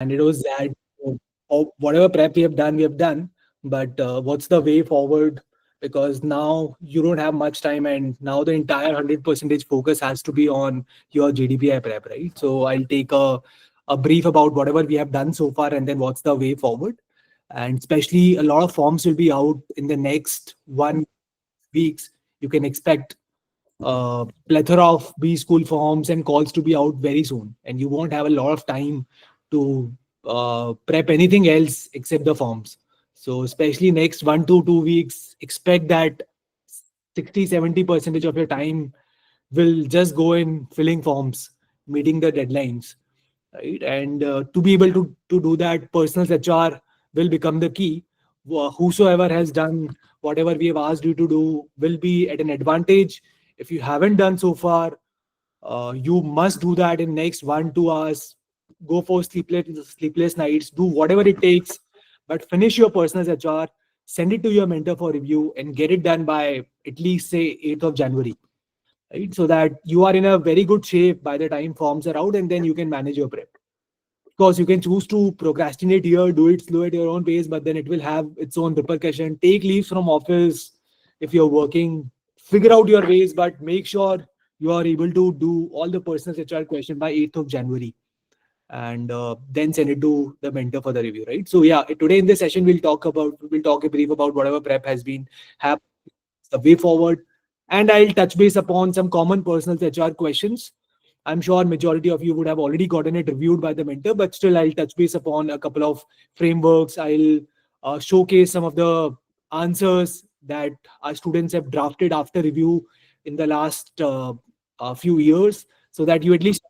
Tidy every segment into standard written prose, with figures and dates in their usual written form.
And it was that whatever prep we have done. But what's the way forward? Because now you don't have much time, and now the entire 100% focus has to be on your GDPI prep, right? So I'll take a brief about whatever we have done so far, and then what's the way forward. And especially a lot of forms will be out in the next 1 weeks. You can expect plethora of B school forms and calls to be out very soon, and you won't have a lot of time to prep anything else except the forms. So especially next 1 to 2 weeks, expect that 60-70% of your time will just go in filling forms, meeting the deadlines, right? And to be able to do that, personal HR will become the key. Whosoever has done whatever we have asked you to do will be at an advantage. If you haven't done so far, you must do that in next 1-2 hours. Go for sleepless nights, do whatever it takes, but finish your personal HR, send it to your mentor for review, and get it done by at least say 8th of January, right? So that you are in a very good shape by the time forms are out, and then you can manage your prep. Of course, you can choose to procrastinate here, do it slow at your own pace, but then it will have its own repercussion. Take leaves from office if you're working, figure out your ways, but make sure you are able to do all the personal HR question by 8th of January, and then send it to the mentor for the review, right? So yeah, today in this session we'll talk a brief about whatever prep has been happening, the way forward, and I'll touch base upon some common personal HR questions. I'm sure majority of you would have already gotten it reviewed by the mentor, but still I'll touch base upon a couple of frameworks. I'll showcase some of the answers that our students have drafted after review in the last few years, so that you at least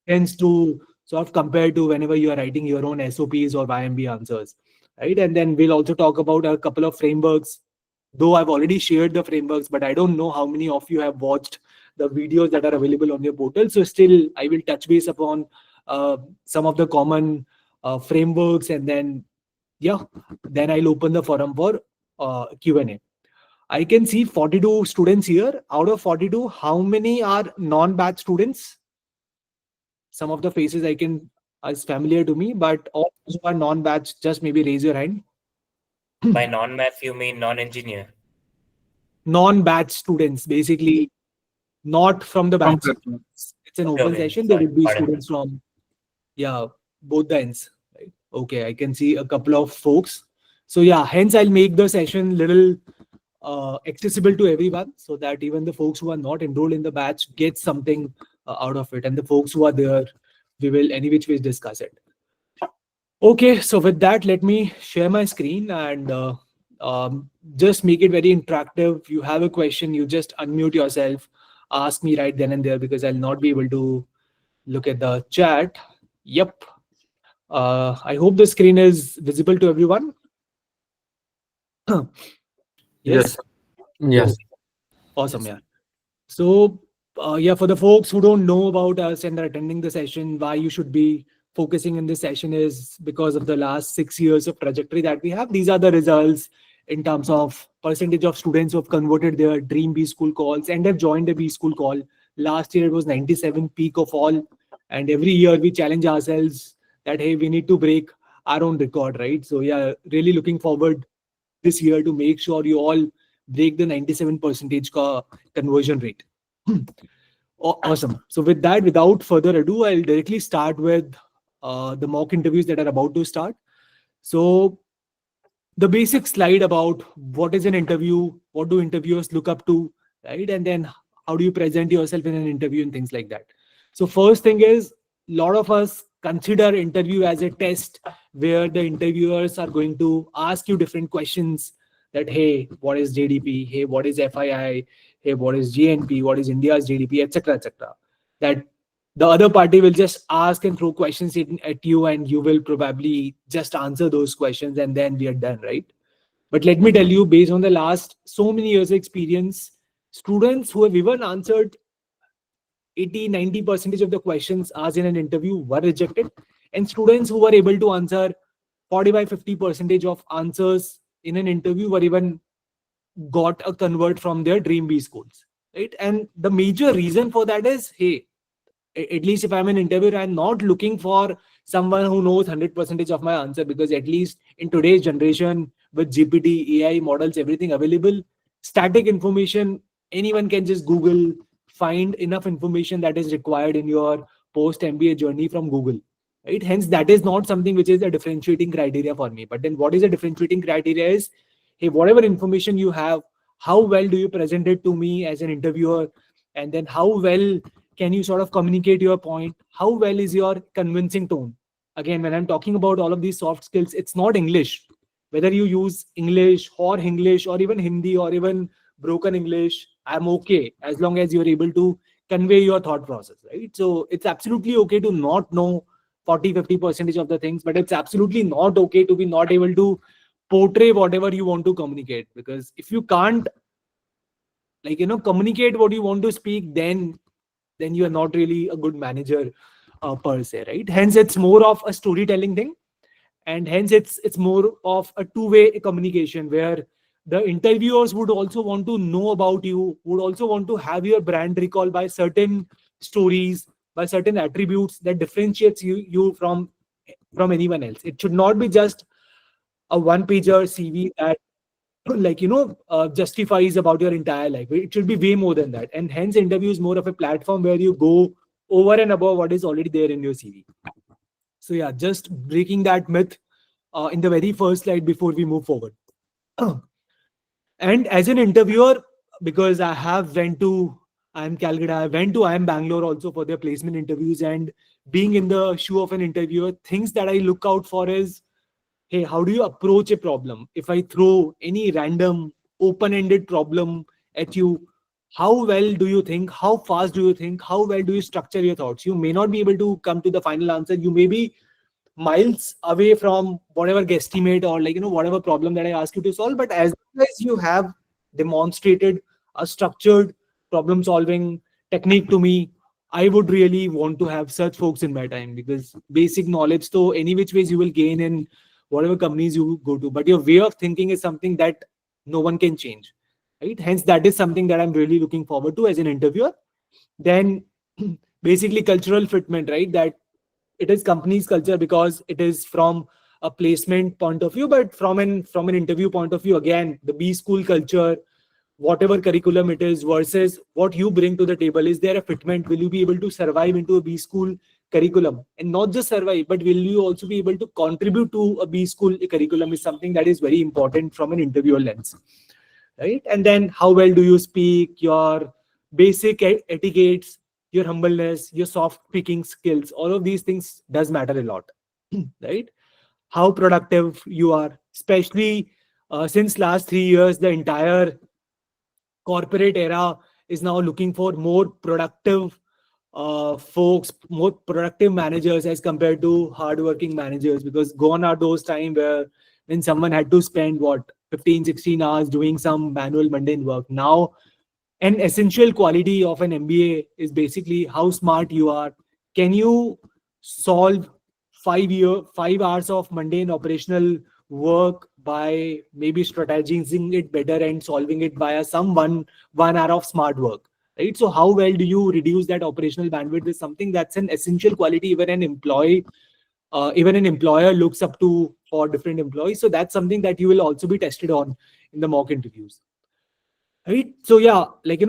tends to sort of compare to whenever you are writing your own SOPs or YMB answers, right? And then we'll also talk about a couple of frameworks, though I've already shared the frameworks, but I don't know how many of you have watched the videos that are available on your portal. So still, I will touch base upon some of the common frameworks, and then yeah, then I'll open the forum for Q&A. I can see 42 students here. Out of 42, how many are non-batch students? Some of the faces I can is familiar to me, but all those who are non-batch, just maybe raise your hand. By non-math, you mean non-engineer? Non-batch students, basically not from the From batch. PrepZone. It's an Okay, open okay. session. There Sorry, would be pardon. students from, yeah, both the ends. Right? Okay, I can see a couple of folks. So yeah, hence I'll make the session little accessible to everyone, so that even the folks who are not enrolled in the batch get something out of it, and the folks who are there, we will any which ways discuss it. Okay, so with that, let me share my screen and just make it very interactive. You have a question, you just unmute yourself, ask me right then and there, because I'll not be able to look at the chat. Yep. I hope the screen is visible to everyone. Yes. Yes. Yes. Okay. Awesome. Yeah. So, yeah, for the folks who don't know about us and are attending the session, why you should be focusing in this session is because of the last 6 years of trajectory that we have. These are the results in terms of percentage of students who have converted their dream B school calls and have joined a B school call. Last year it was 97 peak of all, and every year we challenge ourselves that hey, we need to break our own record, right? So yeah, really looking forward this year to make sure you all break the 97 percentage conversion rate. Awesome. So with that, without further ado, I'll directly start with the mock interviews that are about to start. So the basic slide about what is an interview, what do interviewers look up to, right? And then how do you present yourself in an interview and things like that. So first thing is, a lot of us consider interview as a test where the interviewers are going to ask you different questions that, hey, what is GDP? Hey, what is FII? Hey, what is GNP? What is India's GDP, etc., etc. That the other party will just ask and throw questions at you, and you will probably just answer those questions, and then we are done, right? But let me tell you, based on the last so many years of experience, students who have even answered 80-90% of the questions asked in an interview were rejected, and students who were able to answer 45-50% of answers in an interview were even got a convert from their dream B schools, right? And the major reason for that is, hey, At least if I'm an interviewer, I'm not looking for someone who knows 100% of my answer, because at least in today's generation with GPT, AI models, everything available, static information, anyone can just Google, find enough information that is required in your post MBA journey from Google. Right? Hence, that is not something which is a differentiating criteria for me. But then what is a differentiating criteria is, hey, whatever information you have, how well do you present it to me as an interviewer? And then how well can you sort of communicate your point? How well is your convincing tone? Again, when I'm talking about all of these soft skills, it's not English. Whether you use English or English or even Hindi or even broken English, I'm okay as long as you're able to convey your thought process, right? So it's absolutely okay to not know 40-50% of the things, but it's absolutely not okay to be not able to portray whatever you want to communicate. Because if you can't, communicate what you want to speak, then you are not really a good manager per se, right? Hence it's more of a storytelling thing, and hence it's more of a two-way communication, where the interviewers would also want to know about you, would also want to have your brand recall by certain stories, by certain attributes that differentiates you from anyone else. It should not be just a one pager CV that justifies about your entire life. It should be way more than that, and hence interview is more of a platform where you go over and above what is already there in your CV. So yeah, just breaking that myth in the very first slide before we move forward. And as an interviewer, because I have went to IIM Calcutta, I went to IIM Bangalore also for their placement interviews, and being in the shoe of an interviewer, things that I look out for is, hey, how do you approach a problem? If I throw any random open-ended problem at you, how well do you think? How fast do you think? How well do you structure your thoughts? You may not be able to come to the final answer. You may be miles away from whatever guesstimate or whatever problem that I ask you to solve. But as long as you have demonstrated a structured problem solving technique to me, I would really want to have such folks in my time, because basic knowledge, so any which ways you will gain in whatever companies you go to, but your way of thinking is something that no one can change, right? Hence that is something that I'm really looking forward to as an interviewer. Then basically cultural fitment, right? That it is company's culture, because it is from a placement point of view, but from an interview point of view, again, the B school culture, whatever curriculum it is versus what you bring to the table. Is there a fitment? Will you be able to survive into a B school curriculum? And not just survive, but will you also be able to contribute to a B school curriculum, is something that is very important from an interviewer lens, right? And then how well do you speak, your basic etiquettes, your humbleness, your soft speaking skills, all of these things does matter a lot. Right? How productive you are, especially since last 3 years, the entire corporate era is now looking for more productive folks, more productive managers as compared to hardworking managers, because gone are those time where when someone had to spend what 15-16 hours doing some manual mundane work. Now an essential quality of an MBA is basically how smart you are. Can you solve 5 hours of mundane operational work by maybe strategizing it better and solving it via some one hour of smart work, right? So how well do you reduce that operational bandwidth is something that's an essential quality even an employer looks up to for different employees. So that's something that you will also be tested on in the mock interviews. Right. So yeah,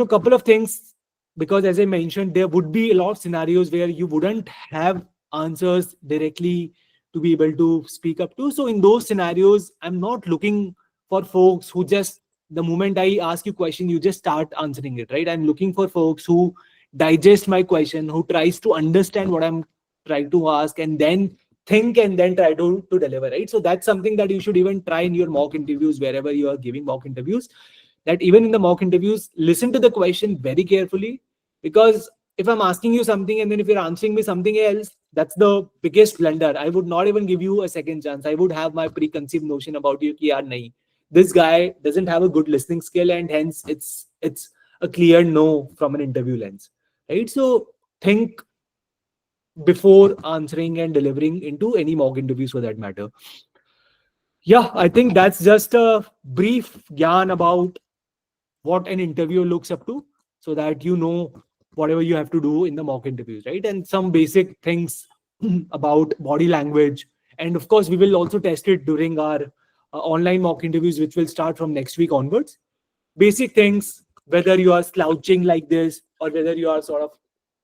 couple of things, because as I mentioned, there would be a lot of scenarios where you wouldn't have answers directly to be able to speak up to. So in those scenarios, I'm not looking for folks who just, the moment I ask you question, you just start answering it, right? I'm looking for folks who digest my question, who tries to understand what I'm trying to ask, and then think and then try to deliver, right? So that's something that you should even try in your mock interviews, wherever you are giving mock interviews, that even in the mock interviews, listen to the question very carefully. Because if I'm asking you something and then if you're answering me something else, that's the biggest blunder. I would not even give you a second chance. I would have my preconceived notion about you ki yaar nahi, this guy doesn't have a good listening skill, and hence it's a clear no from an interview lens, right? So think before answering and delivering into any mock interviews for that matter. Yeah, I think that's just a brief gyan about what an interviewer looks up to, so that you know whatever you have to do in the mock interviews, right? And some basic things about body language. And of course, we will also test it during our online mock interviews, which will start from next week onwards. Basic things, whether you are slouching like this or whether you are sort of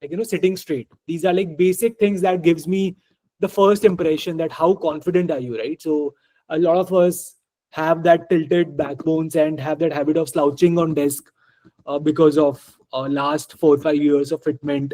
like, sitting straight. These are like basic things that gives me the first impression that how confident are you, right? So a lot of us have that tilted backbones and have that habit of slouching on desk because of last 4 or 5 years of fitment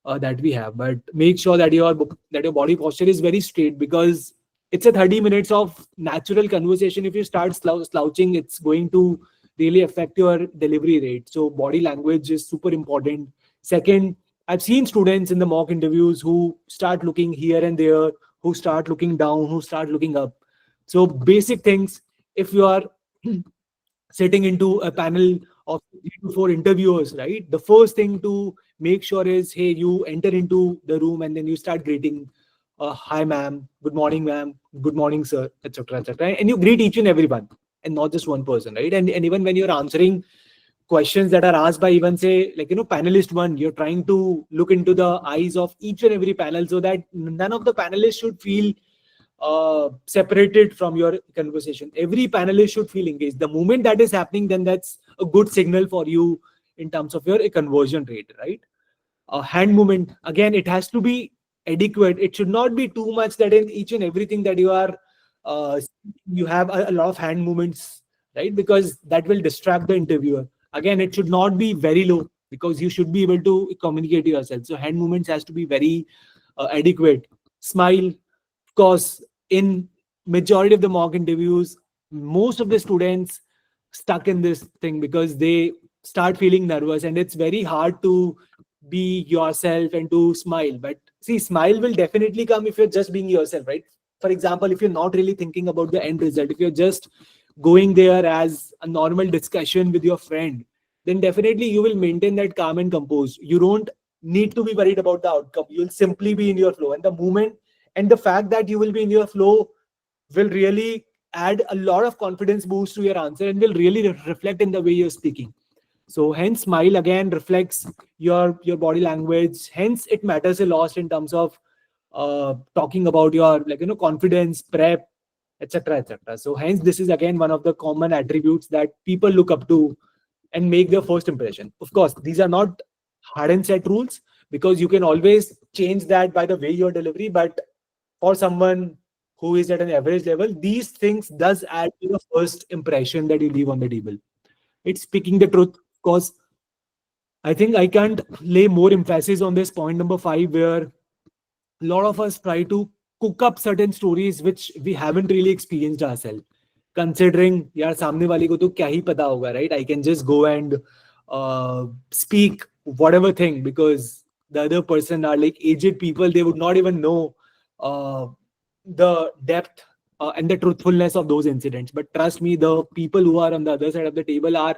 that we have. But make sure that your body posture is very straight, because it's a 30 minutes of natural conversation. If you start slouching, it's going to really affect your delivery rate. So body language is super important. Second, I've seen students in the mock interviews who start looking here and there, who start looking down, who start looking up. So basic things. If you are sitting into a panel of 3 to 4 interviewers, right? The first thing to make sure is, hey, you enter into the room and then you start greeting, hi, ma'am, good morning, ma'am, good morning, sir, etc., etc. And you greet each and everyone and not just one person, right? And even when you're answering questions that are asked by even say like panelist one, you're trying to look into the eyes of each and every panel so that none of the panelists should feel separated from your conversation. Every panelist should feel engaged. The moment that is happening, then that's a good signal for you in terms of your conversion rate, right? Hand movement, again, it has to be adequate. It should not be too much that in each and everything that you are uh, you have a lot of hand movements, right? Because that will distract the interviewer. Again, it should not be very low, because you should be able to communicate yourself. So hand movements has to be very adequate. Smile, of course. In majority of the mock interviews, most of the students stuck in this thing because they start feeling nervous, and it's very hard to be yourself and to smile. But see, smile will definitely come if you're just being yourself, right? For example, if you're not really thinking about the end result, if you're just going there as a normal discussion with your friend, then definitely you will maintain that calm and composed. You don't need to be worried about the outcome. You'll simply be in your flow, and the moment and the fact that you will be in your flow will really add a lot of confidence boost to your answer and will really reflect in the way you're speaking. So hence smile again reflects your body language. Hence it matters a lot in terms of talking about your confidence, prep, etc., etc. So hence this is again one of the common attributes that people look up to and make their first impression. Of course, these are not hard and set rules, because you can always change that by the way your delivery. But for someone who is at an average level, these things does add to the first impression that you leave on the table. It's speaking the truth. Of course, I think I can't lay more emphasis on this point number 5, where a lot of us try to cook up certain stories which we haven't really experienced ourselves. Considering यार सामने वाले को तो क्या ही पता होगा, right? I can just go and speak whatever thing, because the other person are like aged people. They would not even know uh, the depth and the truthfulness of those incidents. But trust me, the people who are on the other side of the table are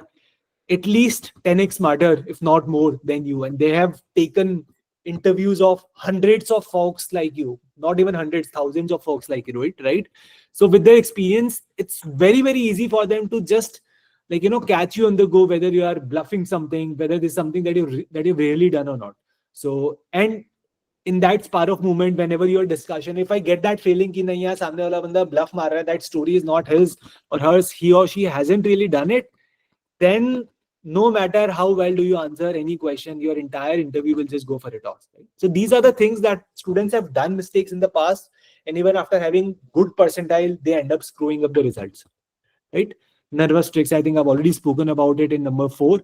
at least 10x smarter, if not more, than you. And they have taken interviews of hundreds of folks like you, not even hundreds, thousands of folks like you, right? So with their experience, it's very, very easy for them to just catch you on the go, whether you are bluffing something, whether there's something that you've really done or not. So, and in that spur of moment, whenever your discussion, if I get that feeling कि नहीं यार सामने वाला बंदा bluff मार रहा है, that story is not his or hers, he or she hasn't really done it, then no matter how well do you answer any question, your entire interview will just go for a toss. Right? So these are the things that students have done mistakes in the past, and even after having good percentile, they end up screwing up the results. Right? Nervous tricks, I think I've already spoken about it in number 4.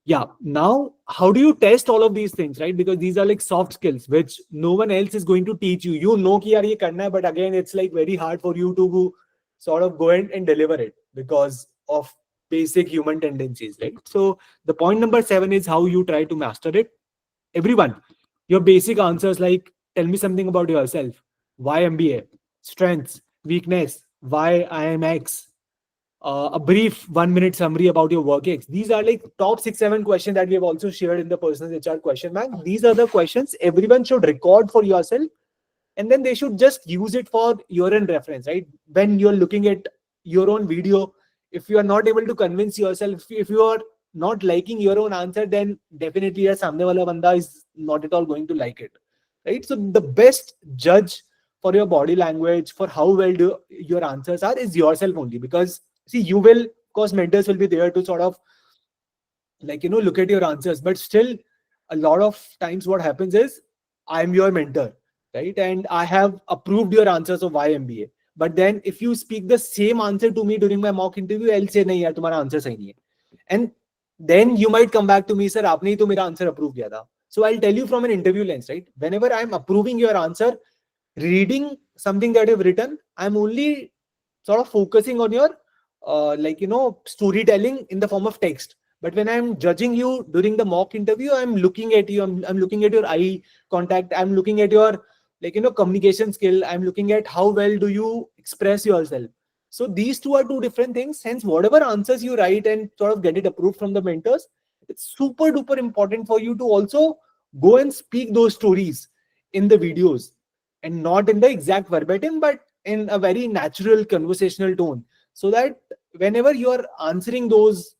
Yeah, now how do you test all of these things, right? Because these are like soft skills which no one else is going to teach you. You know कि यार ये करना है, but again it's like very hard for you to sort of go and deliver it because of basic human tendencies, right? So the point number 7 is how you try to master it. Everyone, your basic answers like, tell me something about yourself, why MBA, strengths, weakness, why I am X, a brief 1 minute summary about your work ex. These are like top 6-7 questions that we have also shared in the personal HR question bank. These are the questions everyone should record for yourself, and then they should just use it for your own reference, right? When you're looking at your own video, if you are not able to convince yourself, if you are not liking your own answer, then definitely your samne wala banda is not at all going to like it, right? So the best judge for your body language, for how well do your answers are, is yourself only. Because see, you will, of course, mentors will be there to sort of like, look at your answers, but still a lot of times what happens is, I'm your mentor, right? And I have approved your answers of why MBA. But then if you speak the same answer to me during my mock interview, I'll say nahi yaar, tumhara answer sahi nahi hai. And then you might come back to me, sir, aapne hi to mera answer approve kiya tha. So I'll tell you from an interview lens, right? Whenever I'm approving your answer, reading something that you've written, I'm only sort of focusing on your storytelling in the form of text. But when I'm judging you during the mock interview, I'm looking at you, I'm looking at your eye contact, I'm looking at your communication skill, I'm looking at how well do you express yourself. So these two are two different things. Hence, whatever answers you write and sort of get it approved from the mentors, it's super duper important for you to also go and speak those stories in the videos, and not in the exact verbatim, but in a very natural conversational tone, so that whenever you are answering those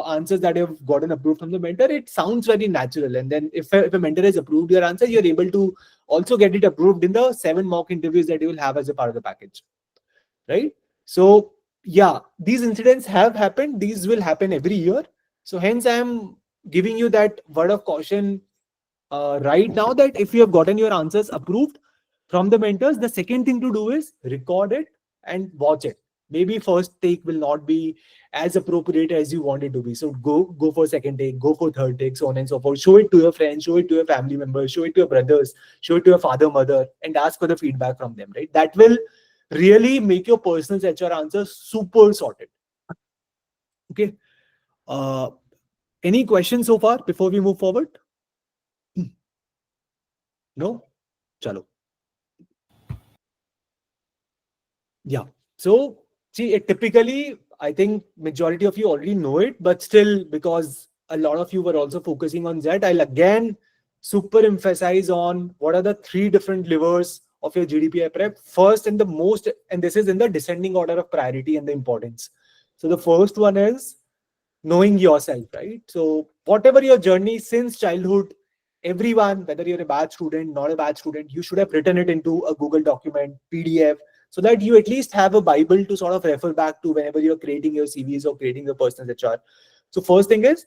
answers that you've gotten approved from the mentor, it sounds very natural. And then if a mentor has approved your answer, you're able to also get it approved in the 7 mock interviews that you will have as a part of the package, right? So yeah, these incidents have happened, these will happen every year. So hence I'm giving you that word of caution right now, that if you have gotten your answers approved from the mentors, the second thing to do is record it and watch it. Maybe first take will not be as appropriate as you want it to be, so go for second take, go for third take, so on and so forth. Show it to your friends, show it to your family members, show it to your brothers, show it to your father, mother, and ask for the feedback from them, right? That will really make your personal HR answers super sorted. Okay. uh any questions so far before we move forward? No? Chalo. Yeah. So see, it typically, I think majority of you already know it, but still, because a lot of you were also focusing on that, I'll again super emphasize on what are the 3 different levers of your GDPI prep. First and the most, and this is in the descending order of priority and the importance. So the first one is knowing yourself, right? So whatever your journey since childhood, everyone, whether you're a batch student, not a batch student, you should have written it into a Google document, PDF, so that you at least have a Bible to sort of refer back to whenever you're creating your CVs or creating your personal HR. So first thing is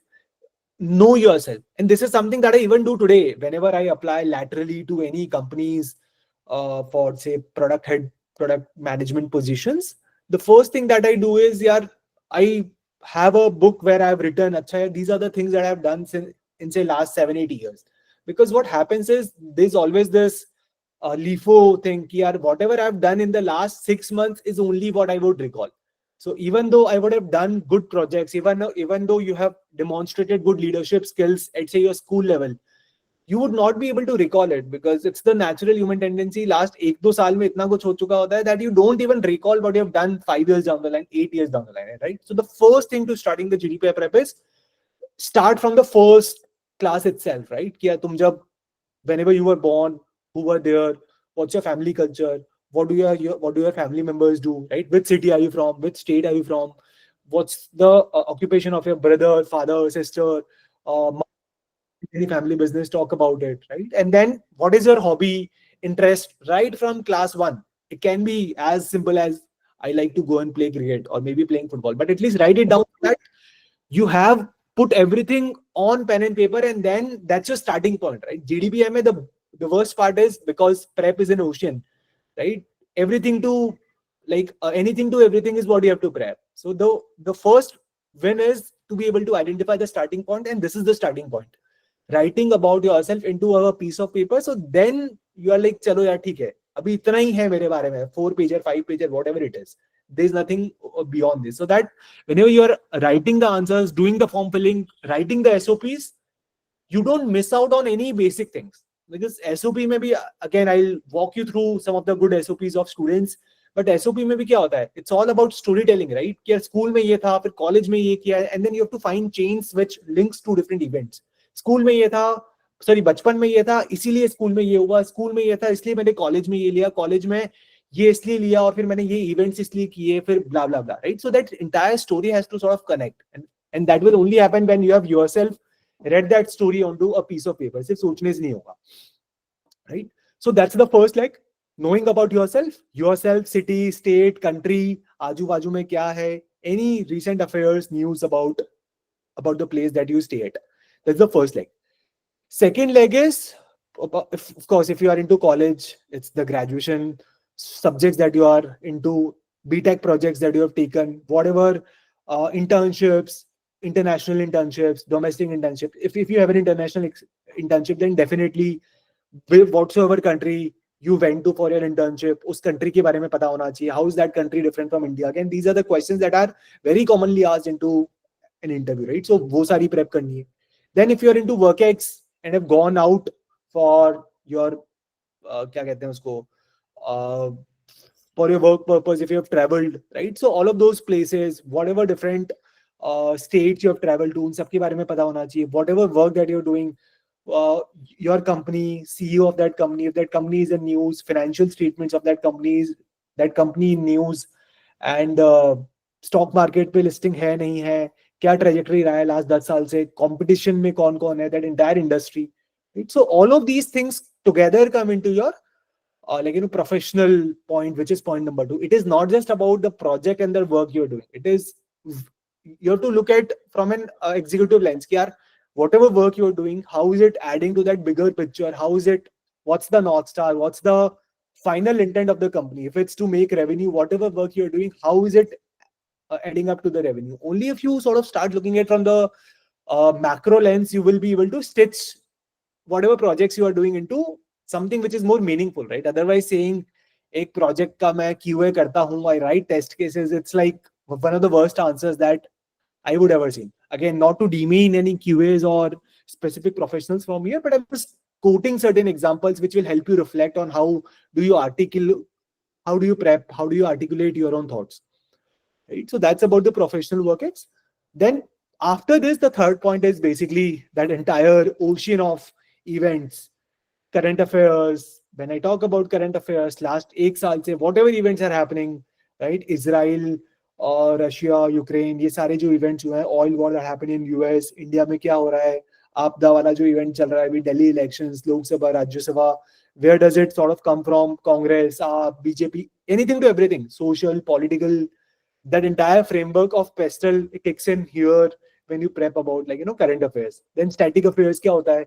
know yourself. And this is something that I even do today whenever I apply laterally to any companies for say product head, product management positions. The first thing that I do is, yeah, I have a book where I've written, Achha, these are the things that I've done since in say last 7-8 years. Because what happens is, there's always this LIFO thing, ki, yaar, whatever I've done in the last 6 months is only what I would recall. So even though I would have done good projects, even though you have demonstrated good leadership skills at say your school level, you would not be able to recall it, because it's the natural human tendency. Last 1-2 saal mein itna kuch ho chuka hota hai that you don't even recall what you have done 5 years down the line, 8 years down the line, right? So the first thing to starting the GDPI prep is start from the first class itself, right? Ki tum jab, whenever you were born, who were there, what's your family culture, what do your family members do, right? Which city are you from, which state are you from, what's the occupation of your brother, father, sister, any family business, talk about it, right? And then what is your hobby, interest, right from class 1. It can be as simple as, I like to go and play cricket, or maybe playing football, but at least write it down so that you have put everything on pen and paper, and then that's your starting point, right? GDPMA, the worst part is, because prep is an ocean, right? Everything to anything to everything is what you have to prep. So the first win is to be able to identify the starting point, and this is the starting point. Writing about yourself into a piece of paper, so then you are like, chalo yaar, theek hai, abhi itna hi hai mere bare mein, 4 pager, 5 pager, whatever it is. There's nothing beyond this. So that whenever you are writing the answers, doing the form filling, writing the SOPs, you don't miss out on any basic things. Because SOP में भी, again, I'll walk you through some of the good SOPs of students. But SOP में भी क्या होता है? It's all about storytelling, right? कि school में ये था, फिर college में ये किया, and then you have to find chains which links to different events. School में ये था, sorry, बचपन में ये था, इसीलिए school में ये हुआ, school में ये था, इसलिए मैंने college में ये लिया, college में ये इसलिए लिया, और फिर मैंने ये events इसलिए किए, फिर blah blah blah, right? So that entire story has to sort of connect. And And that will only happen when you have yourself read that story onto a piece of paper. सिर्फ सोचने से नहीं होगा, right? So that's the first leg, knowing about yourself, city, state, country, आजू बाजू में क्या है, any recent affairs, news about the place that you stay at. That's the first leg. Second leg is, of course, if you are into college, it's the graduation subjects that you are into, BTech projects that you have taken, whatever, internships, international internships, domestic internship. If you have an international internship, then definitely with whatsoever country you went to for your internship, उस country के बारे में पता होना चाहिए. How is that country different from India? Again, these are the questions that are very commonly asked into an interview, right? So वो सारी prep करनी है. Then if you're into WorkX and have gone out for your क्या कहते हैं उसको, uh, for your work purpose, if you have traveled, right? So all of those places, whatever different states you have traveled to, उन सब के बारे में पता होना चाहिए. Whatever work that you're doing, your company, CEO of that company, if that company is in news, financial statements of that company in news, and stock market पे listing है नहीं है, क्या trajectory रहा है last 10 साल से, competition में कौन कौन है, that entire industry, right? So all of these things together come into your professional point, which is point number 2. It is not just about the project and the work you're doing. It is, you have to look at from an executive lens. कि यार, whatever work you're doing, how is it adding to that bigger picture? What's the North Star? What's the final intent of the company? If it's to make revenue, whatever work you're doing, how is it adding up to the revenue? Only if you sort of start looking at from the macro lens, you will be able to stitch whatever projects you are doing into something which is more meaningful, right? Otherwise saying एक project का मैं QA करता हूँ, I write test cases, it's like one of the worst answers that I would ever seen. Again, not to demean any QAs or specific professionals from here, but I'm just quoting certain examples which will help you reflect on how do you prep, how do you articulate your own thoughts, right? So that's about the professional workings. Then after this, the third point is basically that entire ocean of events, current affairs. When I talk about current affairs, last एक साल से whatever events are happening, right? Israel और Russia, Ukraine, ये सारे जो events हुए हैं, oil war that happened in US, India में क्या हो रहा है, आपदा वाला जो इवेंट चल रहा है अभी, Delhi elections, Lok Sabha, Rajya Sabha, where does it sort of come from, Congress, BJP, anything to everything, social, political, that entire framework of pestle kicks in here when you prep about current affairs. Then static affairs क्या होता है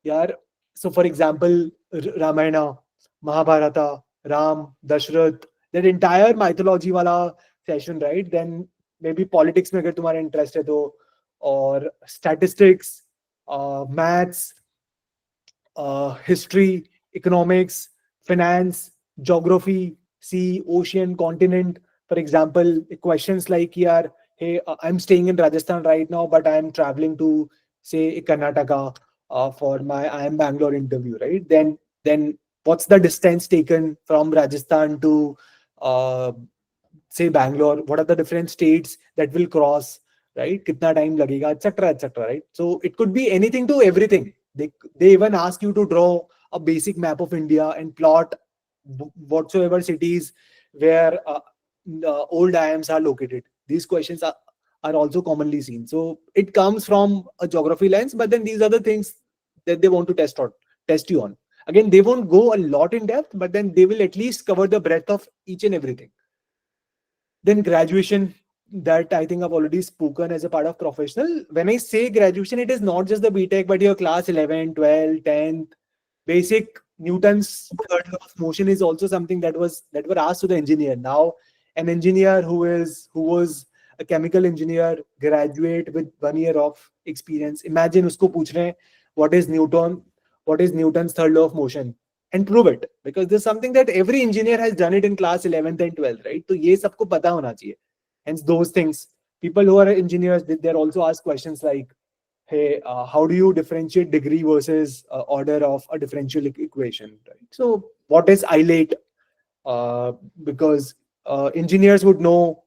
यार? So for example, Ramayana, Mahabharata, Ram, Dashrath, that entire mythology wala session, right? Then maybe politics में अगर तुम्हारा interest है तो, और statistics, maths, history, economics, finance, geography, sea, ocean, continent. For example, questions like here, hey, I'm staying in Rajasthan right now, but I'm traveling to, say, Karnataka for my IIM Bangalore interview, right? Then what's the distance taken from Rajasthan to, say, Bangalore? What are the different states that will cross, right? Kitna time lagega, etc., right? So it could be anything to everything. They even ask you to draw a basic map of India and plot whatsoever cities where old IIMs are located. These questions are also commonly seen. So it comes from a geography lens, but then these are the things that they want to test you on. Again, they won't go a lot in depth, but then they will at least cover the breadth of each and everything. Then graduation, that I think I've already spoken as a part of professional. When I say graduation, it is not just the BTech, but your class 11, 12, 10th, basic Newton's third law of motion is also something that were asked to the engineer. Now, an engineer who was a chemical engineer, graduate with 1 year of experience. Imagine usko पूछ रहे हैं, what is Newton's third law of motion? And prove it, because this is something that every engineer has done it in class 11th and 12th, right? तो ये सबको पता होना चाहिए. Hence those things, people who are engineers, they're also asked questions like, hey, how do you differentiate degree versus order of a differential equation, right? So what is IIT? Because engineers would know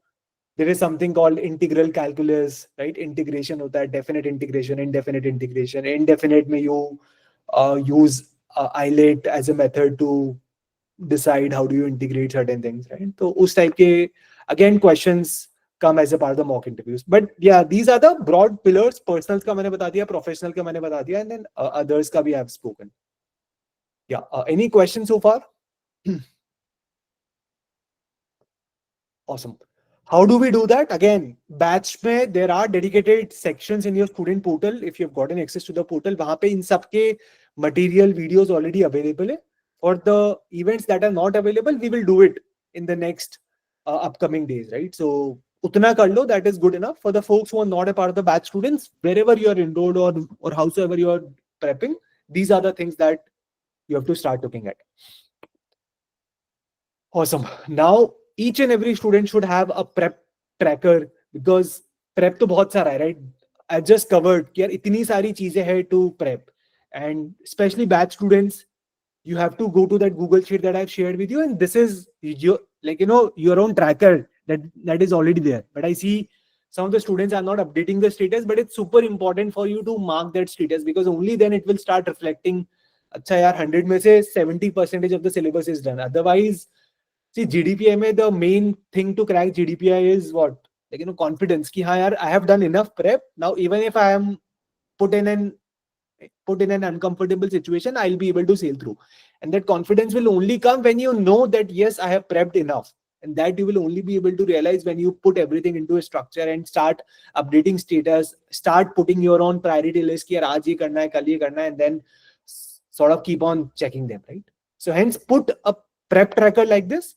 there is something called integral calculus, right? Integration hota hai, definite integration, indefinite integration. Indefinite mein you use IIT as a method to decide how do you integrate certain things, right? So us type ke again questions come as a part of the mock interviews. But yeah, these are the broad pillars. Personals का मैंने बता दिया, professional का मैंने बता दिया, and then others का भी I have spoken. Yeah, any questions so far? Awesome. How do we do that? Again, batch में there are dedicated sections in your student portal. If you've gotten access to the portal, वहाँ पे इन सब के material videos already available है. For the events that are not available, we will do it in the next upcoming days, right? So utna kar lo, that is good enough. For the folks who are not a part of the batch students, wherever you are enrolled or howsoever you are prepping, these are the things that you have to start looking at. Awesome. Now each and every student should have a prep tracker, because prep to बहुत सारा है, right? I've just covered कि यार इतनी सारी चीजें हैं to prep, and especially batch students, you have to go to that Google sheet that I've shared with you, and this is your, like, your own tracker that is already there. But I see some of the students are not updating the status, but it's super important for you to mark that status, because only then it will start reflecting. अच्छा यार 100 में से 70% of the syllabus is done. Otherwise, see, GDPI में the main thing to crack GDPI is what? Like, confidence कि हाँ यार, I have done enough prep. Now even if I am put in an uncomfortable situation, I'll be able to sail through. And that confidence will only come when you know that yes, I have prepped enough. And that you will only be able to realize when you put everything into a structure and start updating status, start putting your own priority list कि यार आज ये करना है, कल ये करना है, and then sort of keep on checking them, right? So hence put a prep tracker like this.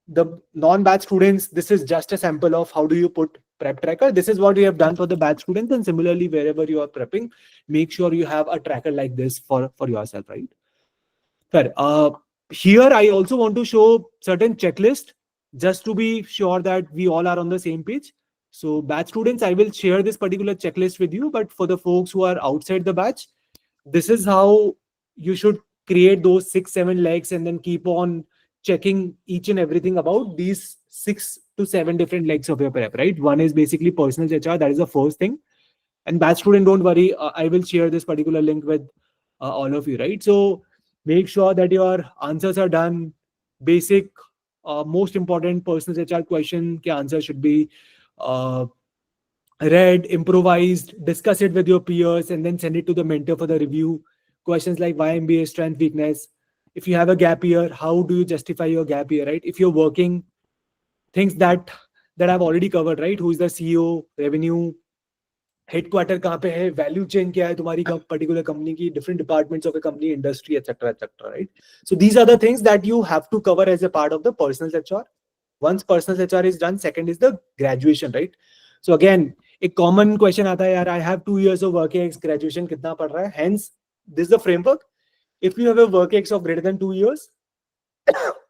The non-batch students, this is just a sample of how do you put prep tracker. This is what we have done for the batch students, and similarly wherever you are prepping, make sure you have a tracker like this for yourself, right? Fair. Here I also want to show certain checklist just to be sure that we all are on the same page. So batch students, I will share this particular checklist with you, but for the folks who are outside the batch, this is how you should create those 6-7 legs, and then keep on checking each and everything about these 6 to 7 different legs of your prep, right? One is basically personal HR. That is the first thing. And batch student, don't worry. I will share this particular link with all of you, right? So make sure that your answers are done. Basic, most important personal HR question के answer should be read, improvised, discuss it with your peers, and then send it to the mentor for the review. Questions like why MBA, strength, weakness. If you have a gap year, how do you justify your gap year, right? If you're working, things that I've already covered, right? Who is the CEO, revenue, headquarter कहाँ पे है, value chain क्या है तुम्हारी particular company की, different departments of a company, industry, etc., right? So these are the things that you have to cover as a part of the personal HR. Once personal HR is done, second is the graduation, right? So again, a common question आता है यार, I have 2 years of work ex, graduation कितना पड़ रहा है? Hence, this is the framework. If you have a work ex of greater than 2 years,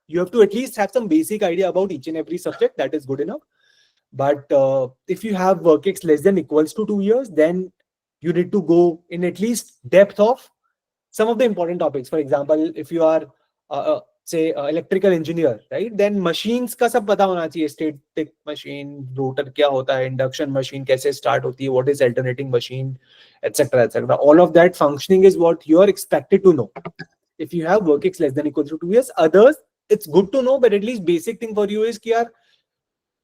you have to at least have some basic idea about each and every subject. That is good enough. But if you have work ex less than equals to 2 years, then you need to go in at least depth of some of the important topics. For example, if you are say electrical engineer, right? Then machines का सब पता होना चाहिए. Static machine, rotor क्या होता है, induction machine कैसे start होती है, what is alternating machine, etc., etc. All of that functioning is what you are expected to know. If you have work ex less than equals to 2 years, others it's good to know, but at least basic thing for you is कि यार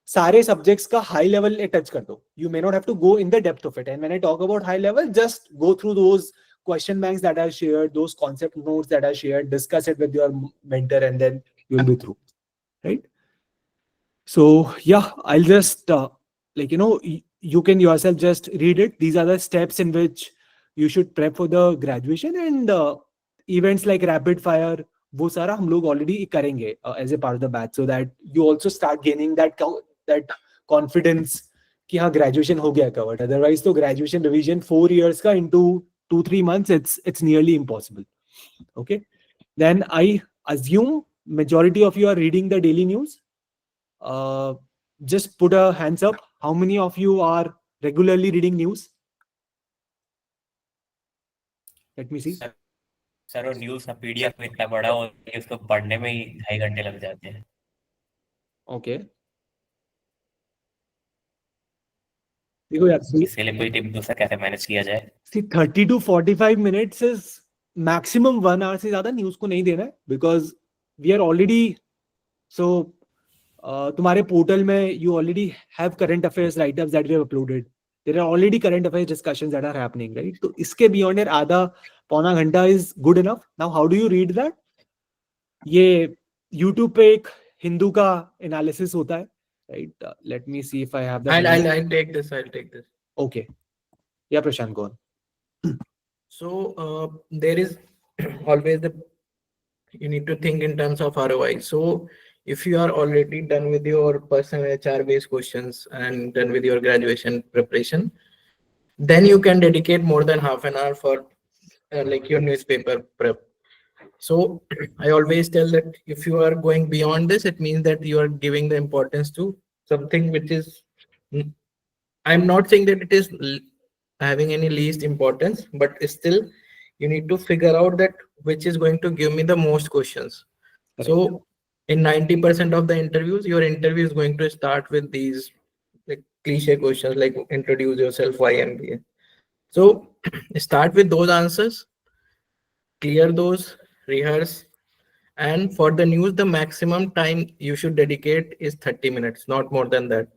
सारे subjects का high level touch कर दो. You may not have to go in the depth of it. And when I talk about high level, just go through those question banks that are shared, those concept notes that are shared, discuss it with your mentor, and then you'll be through, right? So yeah, I'll just you can yourself just read it. These are the steps in which you should prep for the graduation, and events like rapid fire, वो सारा हम लोग already करेंगे as a part of the batch, so that you also start gaining that confidence कि हाँ graduation हो गया covered. Otherwise तो graduation revision 4 years का into 2-3 months, it's nearly impossible. Okay, then I assume majority of you are reading the daily news. Just put a hands up. How many of you are regularly reading news? Let me see. Sir वो news का PDF में इतना बड़ा हो कि उसको पढ़ने में ही 2.5 घंटे लग जाते हैं. Okay. देखो यार, इसलिए कोई टिप दूसरा कैसे मैनेज किया जाए? see 30 to 45 minutes is maximum 1 hour से ज्यादा न्यूज को नहीं देना है, because we are already so तुम्हारे पोर्टल में you already have current affairs write-ups that we have uploaded. There are already current affairs discussions that are happening, right? तो इसके beyond यार आधा पौना घंटा is good enough. Now how do you read that? ये YouTube पे एक हिंदू का एनालिसिस होता है, right? Let me see if I have that. I'll take this. Okay. Yeah, Prashant, go on. So there is always you need to think in terms of ROI. So if you are already done with your personal HR based questions and done with your graduation preparation, then you can dedicate more than half an hour for like your newspaper prep. So I always tell that if you are going beyond this, it means that you are giving the importance to something which is, I'm not saying that it is having any least importance, but still you need to figure out that which is going to give me the most questions. Correct. So in 90% of the interviews, your interview is going to start with these like cliche questions like introduce yourself, why MBA. So start with those answers, clear those, rehearse, and for the news, the maximum time you should dedicate is 30 minutes, not more than that.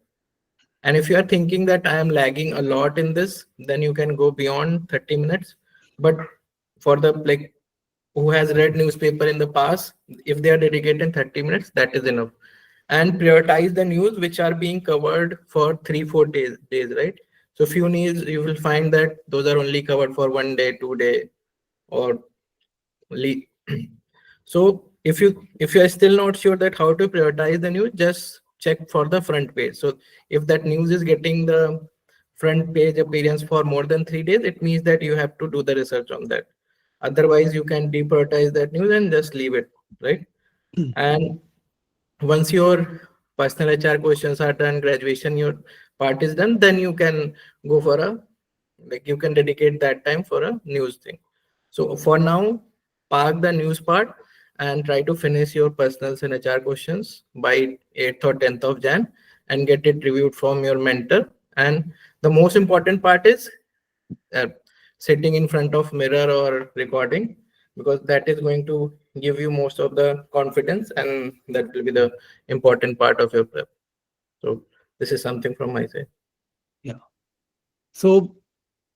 And if you are thinking that I am lagging a lot in this, then you can go beyond 30 minutes. But for the like who has read newspaper in the past, if they are dedicated 30 minutes, that is enough. And prioritize the news which are being covered for 3-4 days, right? So few news you will find that those are only covered for 1 day, 2 day, or so if you are still not sure that how to prioritize the news, just check for the front page. So if that news is getting the front page appearance for more than 3 days, it means that you have to do the research on that. Otherwise you can deprioritize that news and just leave it, right? And once your personal HR questions are done, graduation your part is done, then you can go for a like you can dedicate that time for a news thing. So for now, park the news part and try to finish your personals and HR questions by 8th or 10th of Jan and get it reviewed from your mentor. And the most important part is uh, sitting in front of mirror or recording, because that is going to give you most of the confidence and that will be the important part of your prep. So this is something from my side. Yeah. So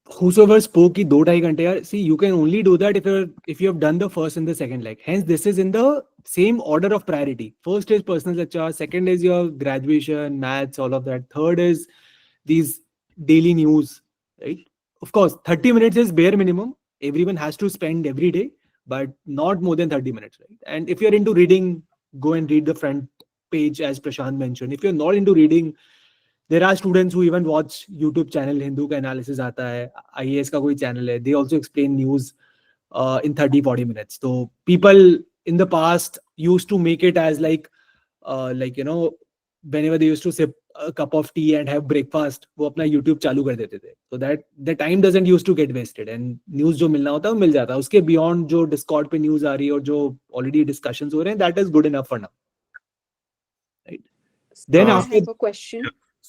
whosoever spoke ki 2-2.5 घंटे यार, see you can only do that if you have done the first and the second leg. Hence this is in the same order of priority. First is personal HR, second is your graduation, maths, all of that. Third is these daily news, right? Of course 30 minutes is bare minimum. Everyone has to spend every day, but not more than 30 minutes, right? And if you're into reading, go and read the front page as Prashant mentioned. If you're not into reading, there are students who even watch YouTube channel, Hindu का analysis आता है, IAS का कोई channel है, they also explain news in 30-40 minutes. So people in the past used to make it as like you know, whenever they used to sip a cup of tea and have breakfast, वो अपना YouTube चालू कर देते थे. So that the time doesn't used to get wasted and news जो मिलना होता है वो मिल जाता है. उसके beyond जो Discord पे news आ रही है और जो already discussions हो रहे हैं, that is good enough for now. Right. Then I after, have a question.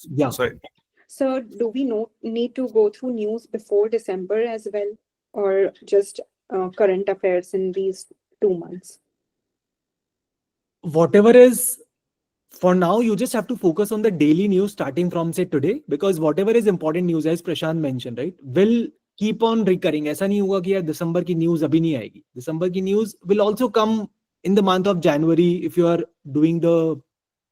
yeah. Sorry. So do we need to go through news before December as well, or just current affairs in these 2 months? Whatever is, for now, you just have to focus on the daily news starting from say today, because whatever is important news, as Prashant mentioned, right, will keep on recurring. ऐसा नहीं होगा कि यार दिसंबर की news अभी नहीं आएगी. December की news will also come in the month of January if you are doing the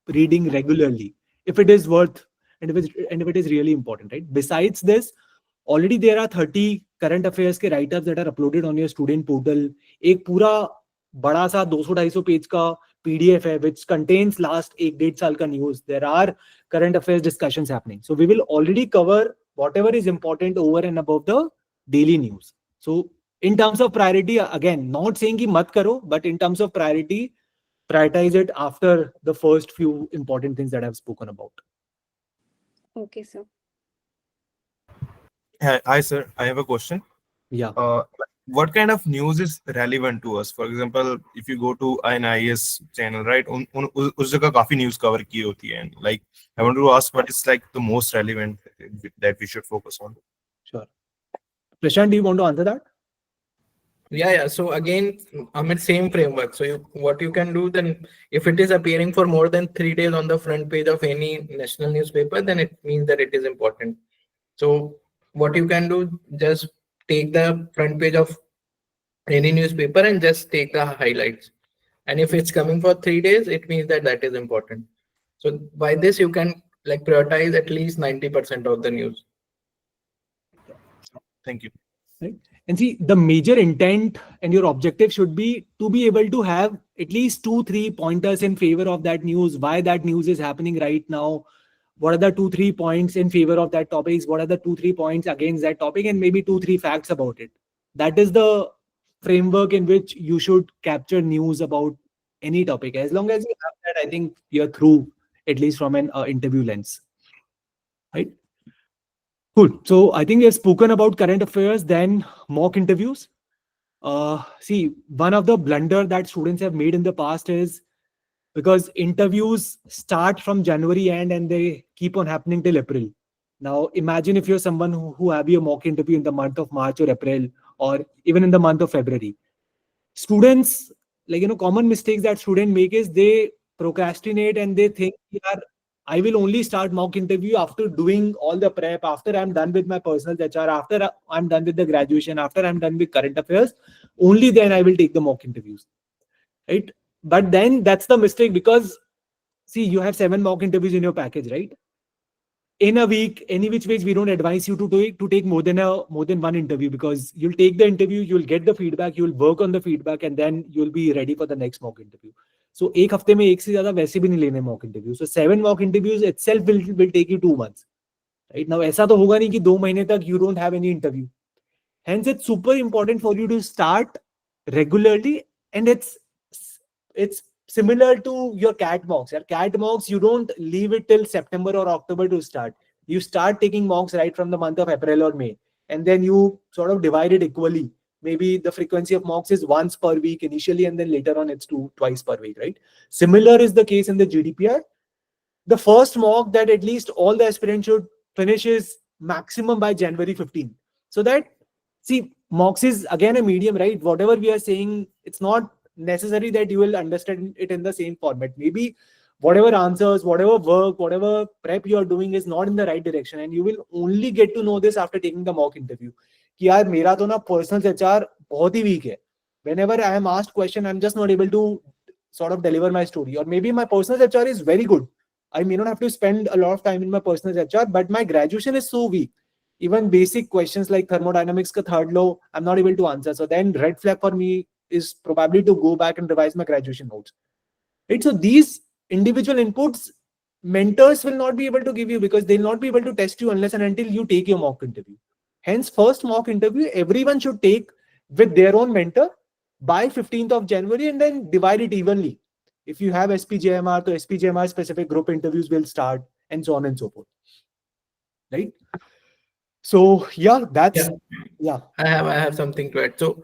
reading regularly, if it is worth and if it is really important, right? Besides this, already there are 30 current affairs के write-ups that are uploaded on your student portal. एक पूरा बड़ा सा 200-250 page का PDF है which contains last 1-1.5 साल का news. There are current affairs discussions happening. So we will already cover whatever is important over and above the daily news. So in terms of priority, again, not saying कि मत करो, but in terms of priority, prioritize it after the first few important things that I've spoken about. Okay, sir. Hi, sir. I have a question. Yeah. What kind of news is relevant to us? For example, if you go to an IAS channel, right? उस जगह काफी news cover की होती है. And like, I want to ask what is like the most relevant that we should focus on. Sure. Prashant, do you want to answer that? Yeah. So again, Amit, same framework. So what you can do then, if it is appearing for more than 3 days on the front page of any national newspaper, then it means that it is important. So what you can do, just take the front page of any newspaper and just take the highlights. And if it's coming for 3 days, it means that that is important. So by this, you can like prioritize at least 90% of the news. Thank you. Right? And see, the major intent and your objective should be to be able to have at least 2-3 pointers in favor of that news, why that news is happening right now, what are the 2-3 points in favor of that topics, what are the 2-3 points against that topic, and maybe 2-3 facts about it. That is the framework in which you should capture news about any topic. As long as you have that, I think you're through, at least from an interview lens. Right? Cool. So I think we have spoken about current affairs, then mock interviews. See, one of the blunder that students have made in the past is because interviews start from January end and they keep on happening till April. Now, imagine if you're someone who have your mock interview in the month of March or April, or even in the month of February. Students, like, common mistakes that students make is they procrastinate and they think, yeah, I will only start mock interview after doing all the prep, after I'm done with my personal HR, after I'm done with the graduation, after I'm done with current affairs, only then I will take the mock interviews. Right? But then that's the mistake, because see, you have 7 mock interviews in your package, right? In a week, any which ways, we don't advise you to take more than one interview, because you'll take the interview, you'll get the feedback, you'll work on the feedback, and then you'll be ready for the next mock interview. So एक हफ्ते में एक से ज़्यादा वैसे भी नहीं लेने mock interview. So 7 mock interviews itself will take you 2 months. Right? Now ऐसा तो होगा नहीं कि 2 महीने तक you don't have any interview. Hence, it's super important for you to start regularly, and it's similar to your CAT mocks. Your CAT mocks, you don't leave it till September or October to start. You start taking mocks right from the month of April or May, and then you sort of divide it equally. Maybe the frequency of mocks is once per week initially, and then later on it's twice per week, right? Similar is the case in the GDPI. The first mock that at least all the aspirants should finish is maximum by January 15. So that, see, mocks is again a medium, right? Whatever we are saying, it's not necessary that you will understand it in the same format. Maybe whatever answers, whatever work, whatever prep you are doing is not in the right direction, and you will only get to know this after taking the mock interview. कि यार मेरा तो ना personal HR बहुत ही weak है. Whenever I am asked question, I'm just not able to sort of deliver my story. Or maybe my personal HR is very good. I may not have to spend a lot of time in my personal HR, but my graduation is so weak. Even basic questions like thermodynamics ka third law, I'm not able to answer. So then red flag for me is probably to go back and revise my graduation notes. Right? So these individual inputs, mentors will not be able to give you, because they'll not be able to test you unless and until you take your mock interview. Hence, first mock interview, everyone should take with their own mentor by 15th of January, and then divide it evenly. If you have SPJMR, so SPJMR specific group interviews will start, and so on and so forth. Right? So yeah, that's yeah. I have something to add. So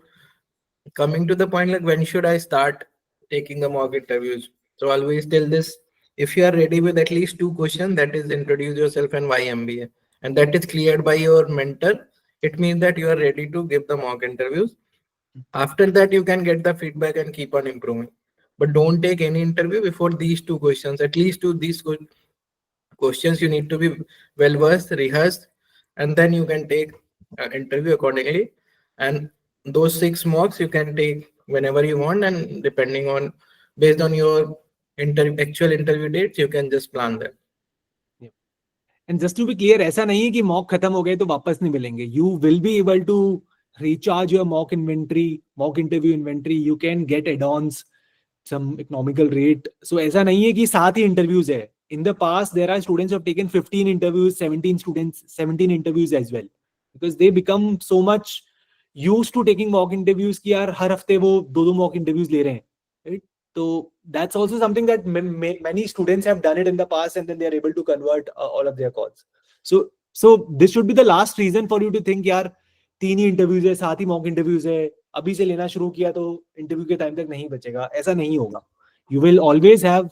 coming to the point, like when should I start taking the mock interviews? So always tell this: if you are ready with at least 2 questions, that is introduce yourself and why MBA, and that is cleared by your mentor, it means that you are ready to give the mock interviews. After that, you can get the feedback and keep on improving. But don't take any interview before these 2 questions. At least to these questions, you need to be well versed, rehearsed, and then you can take interview accordingly. And those 6 mocks you can take whenever you want, and depending on based on your actual interview dates, you can just plan that. And just to be clear, ऐसा नहीं है कि mock खत्म हो गए तो वापस नहीं मिलेंगे. You will be able to recharge your mock inventory, mock interview inventory. You can get add-ons, some economical rate. So ऐसा नहीं है कि 7 ही interviews है. In the past, there are students who have taken 15 interviews, 17 interviews as well, because they become so much used to taking mock interviews कि यार हर हफ्ते वो 2 mock interviews ले रहे हैं. Right? So that's also something that many students have done it in the past, and then they are able to convert all of their calls. So this should be the last reason for you to think, यार 3 ही interviews है, 7 ही mock interviews है, अभी से लेना शुरू किया तो interview के time तक नहीं बचेगा. ऐसा नहीं होगा. You will always have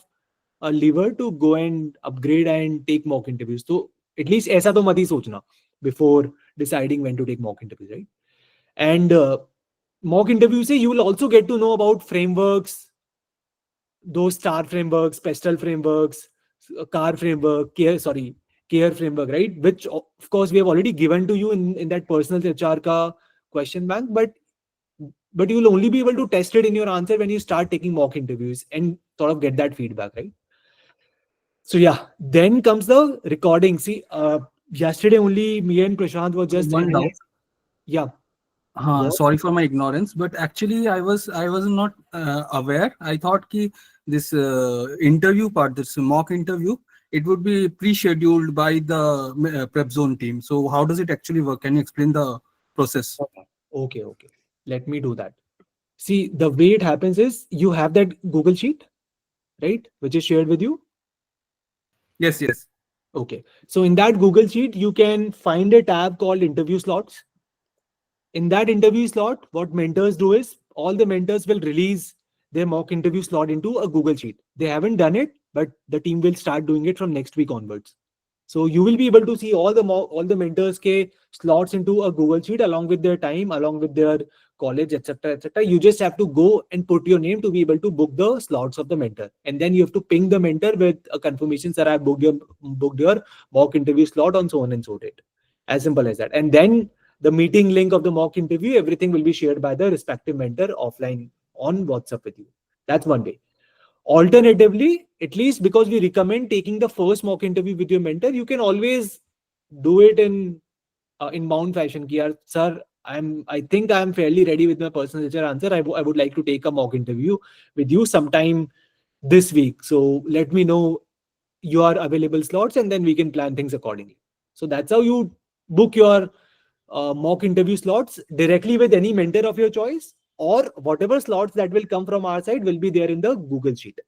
a lever to go and upgrade and take mock interviews. So at least ऐसा तो मत ही सोचना before deciding when to take mock interviews, right? And mock interview se you will also get to know about frameworks, those star frameworks, pestle frameworks, car framework, care framework, right? Which of course we have already given to you in that personal HR ka question bank, but you will only be able to test it in your answer when you start taking mock interviews and sort of get that feedback, right? So yeah, then comes the recording. See, yesterday only me and Prashant were just One doubt. yeah. What? Sorry for my ignorance, but actually I was not aware. I thought ki this interview part, this mock interview, it would be pre-scheduled by the PrepZone team. So how does it actually work? Can you explain the process? Okay. Let me do that. See, the way it happens is you have that Google Sheet, right, which is shared with you. Yes. Okay. So in that Google Sheet, you can find a tab called interview slots. In that interview slot, what mentors do is all the mentors will release their mock interview slot into a Google Sheet. They haven't done it, but the team will start doing it from next week onwards. So you will be able to see all the mentors ke slots into a Google Sheet along with their time, along with their college, etc., etc. You just have to go and put your name to be able to book the slots of the mentor, and then you have to ping the mentor with a confirmation, sir, I booked your mock interview slot on so on and so date. As simple as that. And then the meeting link of the mock interview, everything will be shared by the respective mentor offline on WhatsApp with you. That's one way. Alternatively, at least because we recommend taking the first mock interview with your mentor, you can always do it in bound fashion. Ki, yaar, sir, I think I'm fairly ready with my personal HR answer. I would like to take a mock interview with you sometime this week. So let me know your available slots and then we can plan things accordingly. So that's how you book your mock interview slots directly with any mentor of your choice, or whatever slots that will come from our side will be there in the Google Sheet.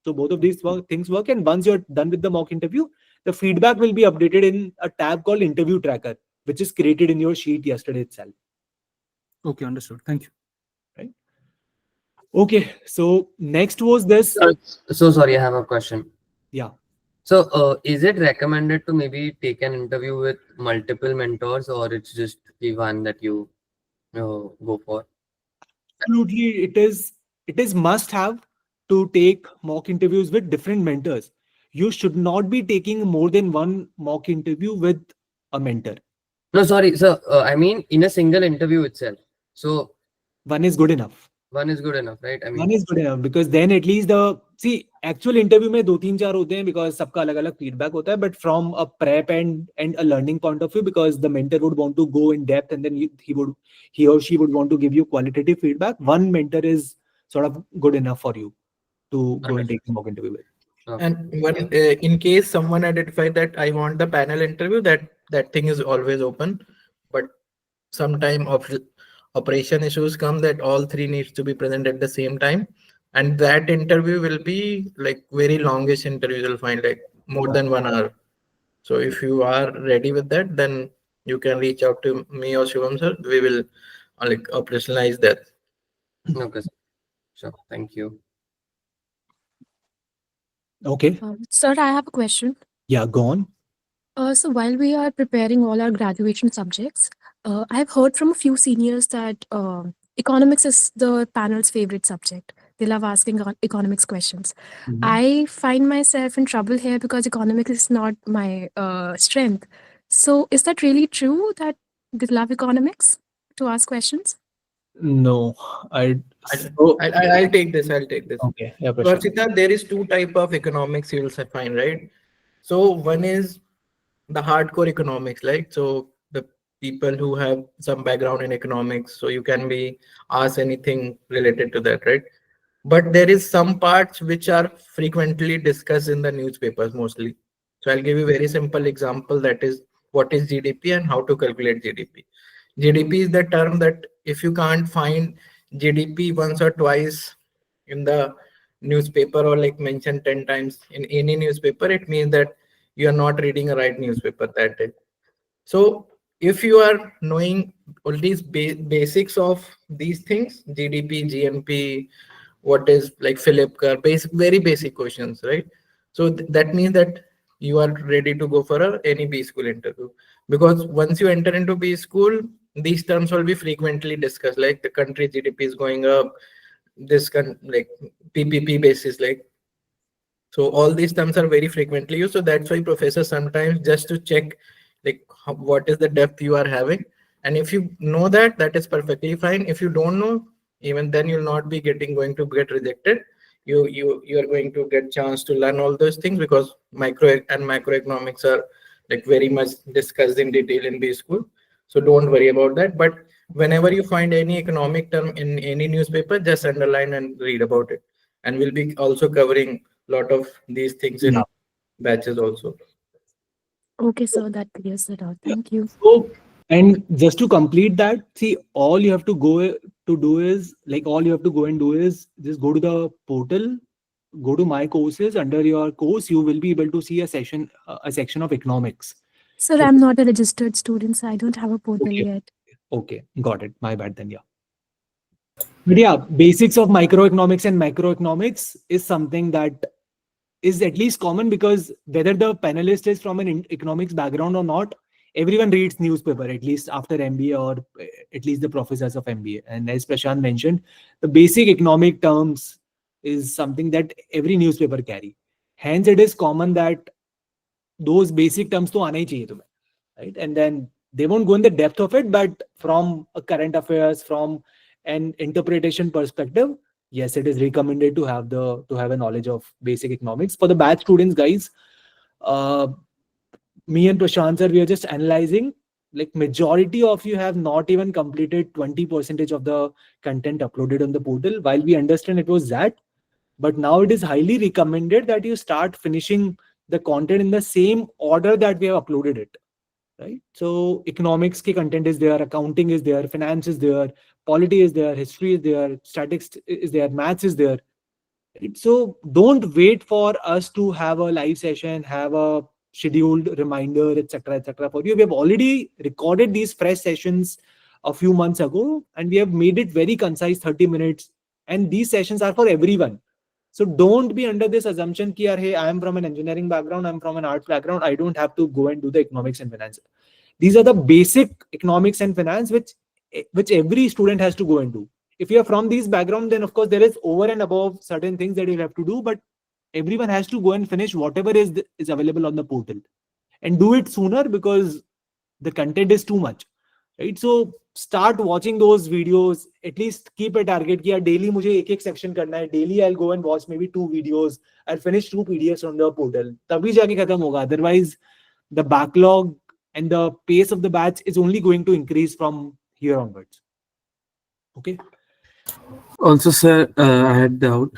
So both of these things work, and once you're done with the mock interview, the feedback will be updated in a tab called interview tracker, which is created in your sheet yesterday itself. Okay, understood. Thank you. Right. Okay, so next was this. So sorry, I have a question. Yeah. So is it recommended to maybe take an interview with multiple mentors, or it's just the one that you go for? Absolutely, it is must have to take mock interviews with different mentors. You should not be taking more than one mock interview with a mentor. No, sorry. So I mean in a single interview itself. So One is good enough. one is good enough, right? I mean, One is good enough because then at least actual interview में 2-3-4 होते हैं because सबका अलग-अलग feedback होता है, but from a prep and a learning point of view, because the mentor would want to go in depth and then he or she would want to give you qualitative feedback. One mentor is sort of good enough for you to go and take the mock interview with. okay. And when in case someone identified that I want the panel interview, that thing is always open. But sometime operation issues come that all three needs to be present at the same time, and that interview will be like very longish interview. You'll find like more than 1 hour. So if you are ready with that, then you can reach out to me or Shivam sir. We will like operationalize that. Okay, sure. Thank you. Okay. Sir, I have a question. Yeah, go on. So while we are preparing all our graduation subjects, I've heard from a few seniors that economics is the panel's favorite subject. They love asking economics questions. Mhm. I find myself in trouble here because economics is not my strength. So is that really true that they love economics to ask questions? No, I'll take this. okay. Yeah, So, Prashant. Archita, there is two type of economics you'll find, right? So one is the hardcore economics, like so the people who have some background in economics, so you can be asked anything related to that, right? But there is some parts which are frequently discussed in the newspapers mostly. So I'll give you a very simple example, that is what is GDP and how to calculate GDP. GDP is the term that if you can't find GDP once or twice in the newspaper or like mentioned 10 times in any newspaper, it means that you are not reading a right newspaper that day. So if you are knowing all these basics of these things, GDP, GNP, what is like Philip Kerr, very basic questions, right? So that means that you are ready to go for any B school interview, because once you enter into B school, these terms will be frequently discussed, like the country GDP is going up, this like PPP basis, like, so all these terms are very frequently used. So that's why professors sometimes just to check like what is the depth you are having. And if you know that, that is perfectly fine. If you don't know, even then you'll not be going to get rejected. You are going to get chance to learn all those things, because micro and macroeconomics are like very much discussed in detail in B school. So don't worry about that. But whenever you find any economic term in any newspaper, just underline and read about it. And we'll be also covering lot of these things in batches also. Okay, so that clears it out. Thank you. So, and just to complete that, see, all you have to go to do is like all you have to go and do is just go to the portal, go to my courses. Under your course, you will be able to see a section of economics. Sir, So- I'm not a registered student, so I don't have a portal Okay. yet. Okay, got it. My bad then, yeah. But yeah, basics of microeconomics and macroeconomics is something that is at least common, because whether the panelist is from an economics background or not, everyone reads newspaper at least after MBA, or at least the professors of MBA. And as Prashant mentioned, the basic economic terms is something that every newspaper carry. Hence, it is common that those basic terms to aane hi chahiye tumhe, right? And then they won't go in the depth of it, but from a current affairs, from an interpretation perspective, yes, it is recommended to have a knowledge of basic economics. For the batch students, guys, me and Prashant sir, we are just analyzing, like majority of you have not even completed 20% of the content uploaded on the portal. While we understand it was that, but now it is highly recommended that you start finishing the content in the same order that we have uploaded it, right? So economics ki content is there, accounting is there, finance is there, polity is there, history is there, statistics is there, maths is there. Right? So don't wait for us to have a live session, have a scheduled reminder, etc., for you. We have already recorded these fresh sessions a few months ago, and we have made it very concise, 30 minutes. And these sessions are for everyone. So don't be under this assumption that, hey, I am from an engineering background, I'm from an arts background, I don't have to go and do the economics and finance. These are the basic economics and finance which every student has to go and do. If you are from these background, then of course there is over and above certain things that you have to do, but everyone has to go and finish whatever is available on the portal, and do it sooner, because the content is too much, right? So start watching those videos. At least keep a target कि यार daily मुझे एक section करना है. Daily I'll go and watch maybe 2 videos. I'll finish 2 PDFs on the portal. तभी जाके खत्म होगा. Otherwise, the backlog and the pace of the batch is only going to increase from here onwards. Okay. Also, sir, I had doubt.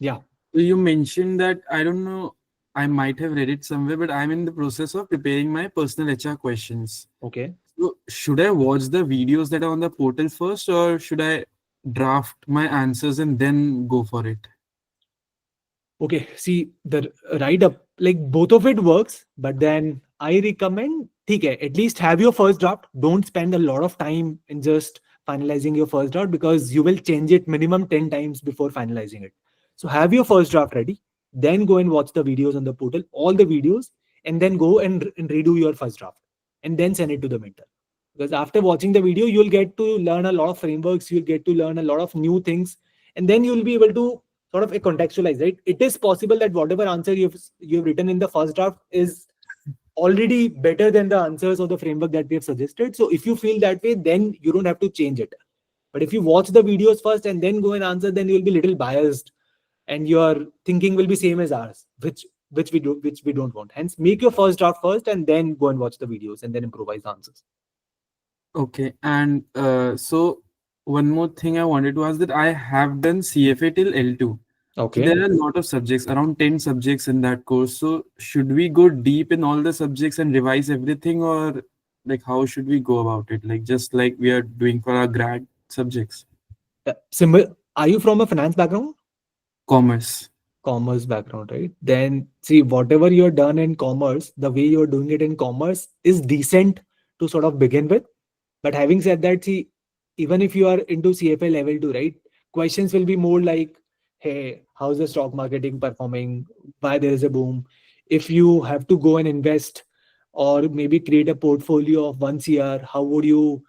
Yeah. So you mentioned that, I don't know, I might have read it somewhere, but I'm in the process of preparing my personal HR questions. Okay. So should I watch the videos that are on the portal first, or should I draft my answers and then go for it? Okay, see, the write up, like both of it works, but then I recommend, okay, at least have your first draft. Don't spend a lot of time in just finalizing your first draft, because you will change it minimum 10 times before finalizing it. So have your first draft ready, then go and watch the videos on the portal, all the videos, and then go and redo your first draft, and then send it to the mentor. Because after watching the video, you'll get to learn a lot of frameworks, you'll get to learn a lot of new things, and then you'll be able to sort of contextualize, right? It is possible that whatever answer you've written in the first draft is already better than the answers or the framework that we have suggested. So if you feel that way, then you don't have to change it. But if you watch the videos first and then go and answer, then you'll be a little biased, and your thinking will be same as ours, which we don't want. Hence, make your first draft first and then go and watch the videos and then improvise the answers. Okay, and so one more thing I wanted to ask, that I have done CFA till L2. So Okay. there are a lot of subjects, around 10 subjects in that course. So should we go deep in all the subjects and revise everything, or like how should we go about it? Like just like we are doing for our grad subjects? Simple. Are you from a finance background? Commerce. Commerce background, right? Then see, whatever you're done in commerce, the way you're doing it in commerce is decent to sort of begin with. But having said that, see, even if you are into CFA level 2, right, questions will be more like, hey, how's the stock marketing performing? Why there is a boom? If you have to go and invest or maybe create a portfolio of 1 CR, how would you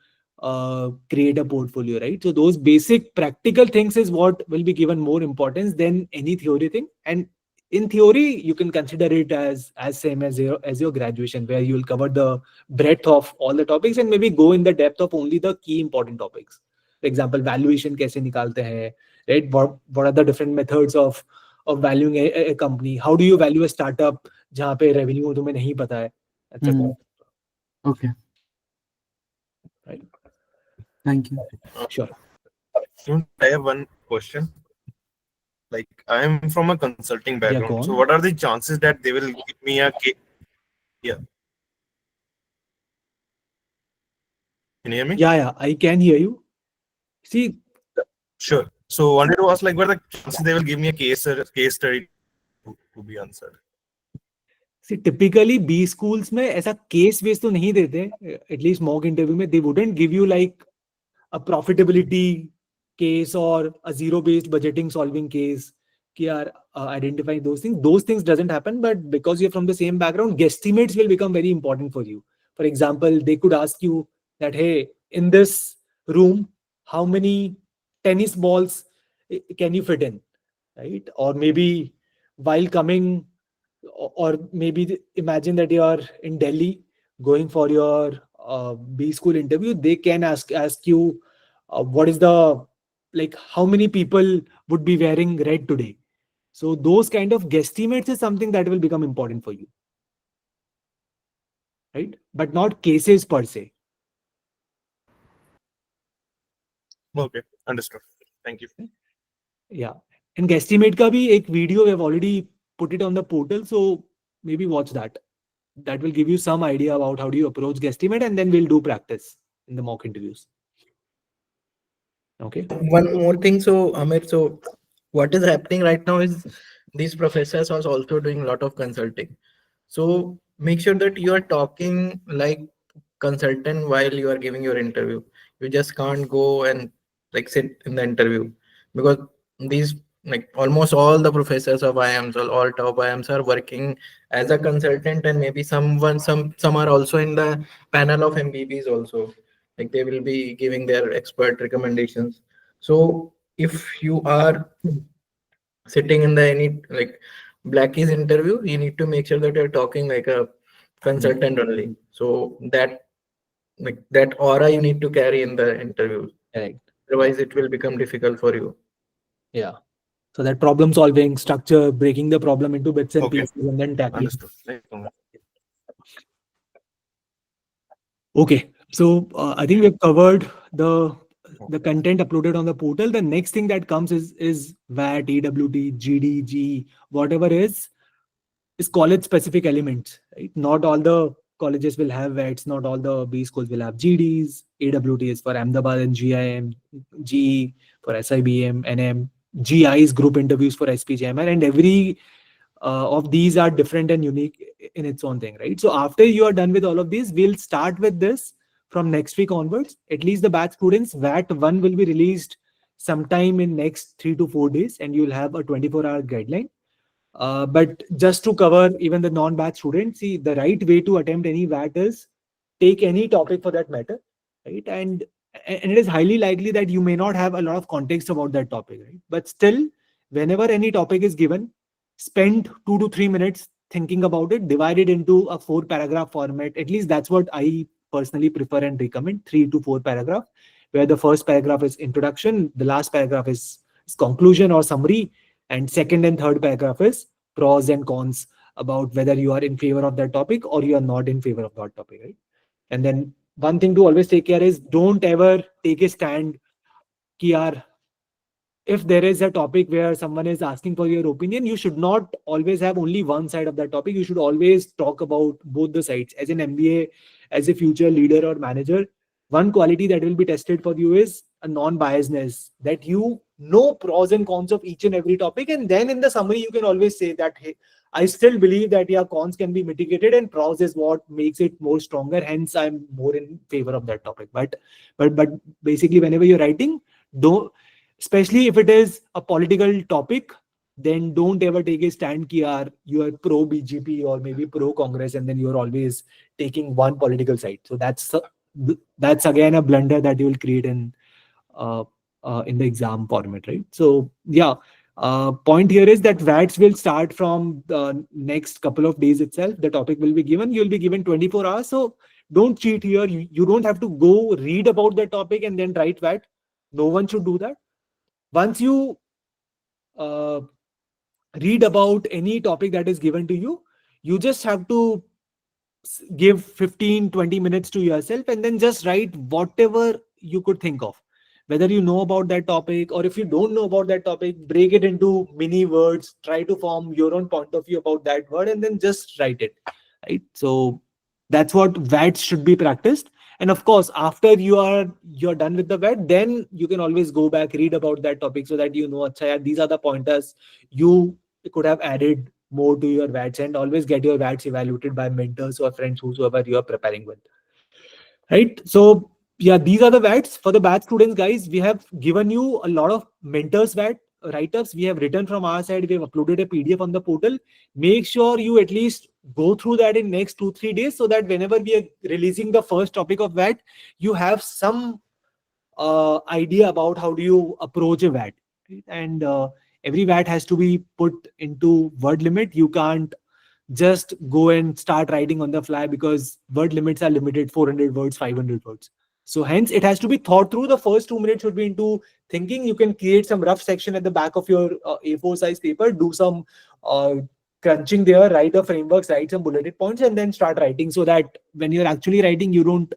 create a portfolio, right? So those basic practical things is what will be given more importance than any theory thing. And in theory, you can consider it as same as your graduation, where you will cover the breadth of all the topics and maybe go in the depth of only the key important topics. For example, valuation कैसे निकालते हैं, right? What are the different methods of valuing a company? How do you value a startup जहाँ पे revenue तुम्हें नहीं पता है, etc. Okay, Right? thank you. Sure. I have one question. Like, I am from a consulting Yeah, background. go So on. what are the chances that they will give me a case? Yeah. Can you hear me? Yeah, I can hear you. See, Sure. So wanted to ask, like, what are the chances they will give me a case study to be answered? see, typically B schools में ऐसा case based तो नहीं देते, at least mock interview में they wouldn't give you like a profitability case or a zero based budgeting solving case कि यार identifying those things doesn't happen. But because you're from the same background, guesstimates will become very important for you. For example, they could ask you that, hey, in this room, how many tennis balls can you fit in, right? Or maybe while coming, or maybe imagine that you are in Delhi going for your B school interview. They can ask you what is the, like, how many people would be wearing red today. So those kind of guesstimates is something that will become important for you, right? But not cases per se. Okay, understood. Thank you. Yeah. And guesstimate ka bhi ek video, we have already put it on the portal, so maybe watch that. That will give you some idea about how do you approach guesstimate, and then we'll do practice in the mock interviews. Okay. One more thing, so Amir, so what is happening right now is these professors are also doing a lot of consulting. So make sure that you are talking like consultant while you are giving your interview. You just can't go and like sit in the interview, because these, like, almost all the professors of IIMs, all top IIMs are working as a consultant, and maybe some are also in the panel of MBBs also. Like, they will be giving their expert recommendations. So if you are sitting in the any like Blackie's interview, you need to make sure that you're talking like a consultant only. So that, like, that aura you need to carry in the interview. Correct. Otherwise, it will become difficult for you. Yeah. So that problem solving structure, breaking the problem into bits and Okay. pieces, and then tackling. Understood. Thank you so much. Okay. So I think we've covered the content uploaded on the portal. The next thing that comes is VAT, EWT, GD, GE, whatever is college specific elements, right? Not all the colleges will have VATs, not all the B schools will have GDs. AWT is for Ahmedabad and GIM, GE for SIBM, NM, GI is group interviews for SPJMR, and every of these are different and unique in its own thing, right? So after you are done with all of these, we'll start with this from next week onwards. At least the batch students, VAT 1 will be released sometime in next 3 to 4 days, and you'll have a 24-hour guideline. But just to cover even the non-batch students, see, the right way to attempt any VAT is take any topic for that matter, right? And it is highly likely that you may not have a lot of context about that topic, right? But still, whenever any topic is given, spend 2 to 3 minutes thinking about it, divide it into a 4-paragraph format. At least that's what I personally prefer and recommend, 3 to 4 paragraph, where the first paragraph is introduction, the last paragraph is conclusion or summary, and second and third paragraph is pros and cons about whether you are in favor of that topic or you are not in favor of that topic, right? And then one thing to always take care is don't ever take a stand ki yaar, if there is a topic where someone is asking for your opinion, you should not always have only one side of that topic. You should always talk about both the sides. As an MBA, as a future leader or manager, one quality that will be tested for you is a non-biasness, that you know pros and cons of each and every topic. And then in the summary, you can always say that, hey, I still believe that yeah, cons can be mitigated and pros is what makes it more stronger. Hence, I'm more in favor of that topic. But basically, whenever you're writing, don't, especially if it is a political topic, then don't ever take a stand ki yaar, you are pro BJP or maybe pro Congress, and then you're always taking one political side. So that's that's again a blunder that you will create in the exam format, right? So yeah, point here is that VATs will start from the next couple of days itself. The topic will be given. You'll be given 24 hours. So don't cheat here. You don't have to go read about the topic and then write VAT. No one should do that. Once you uh, read about any topic that is given to you, you just have to give 15-20 minutes to yourself and then just write whatever you could think of, whether you know about that topic or if you don't know about that topic, break it into mini words, try to form your own point of view about that word and then just write it, right? So that's what VAT should be practiced. And of course, after you're done with the VAT, then you can always go back, read about that topic so that you know, acha yaar, these are the pointers you could have added more to your VATs, and always get your VATs evaluated by mentors or friends, whosoever you are preparing with, right? So yeah, these are the VATs for the batch students, guys. We have given you a lot of mentors VAT write-ups. We have written from our side. We have uploaded a PDF on the portal. Make sure you at least go through that in next 2-3 days so that whenever we are releasing the first topic of VAT, you have some idea about how do you approach a VAT, right? And every VAT has to be put into word limit. You can't just go and start writing on the fly because word limits are limited, 400 words, 500 words. So hence it has to be thought through. The first 2 minutes should be into thinking. You can create some rough section at the back of your A4 size paper, do some crunching there, write a frameworks, write some bulleted points, and then start writing so that when you're actually writing, you don't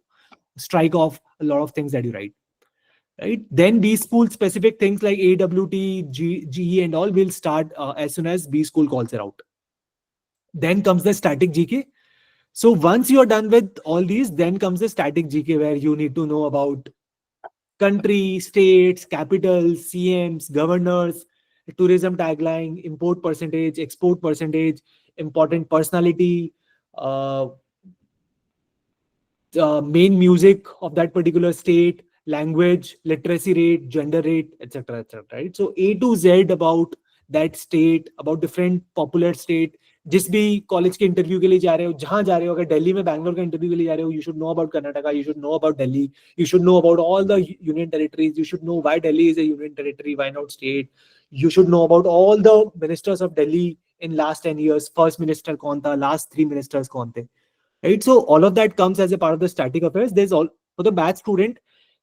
strike off a lot of things that you write. Right? Then B school specific things like AWT, GE and all will start as soon as B school calls are out. Then comes the static GK. So once you are done with all these, then comes the static GK where you need to know about country, states, capitals, CMs, governors, tourism tagline, import percentage, export percentage, important personality, uh, main music of that particular state, language, literacy rate, gender rate, etc., etc. Right? So A to Z about that state, about different popular state. जिस भी college के interview के लिए जा रहे हो, जहां जा रहे हो, अगर दिल्ली में बैंगलोर का इंटरव्यू के लिए जा रहे हो, you should know about Karnataka, you should know about Delhi, you should know about all the union territories, you should know why Delhi is a union territory, why not state, you should know about all the ministers of Delhi in last 10 years, first minister kaun tha, last 3 ministers kaun the, right? So all of that comes as a part of the static affairs. There's all for the batch student,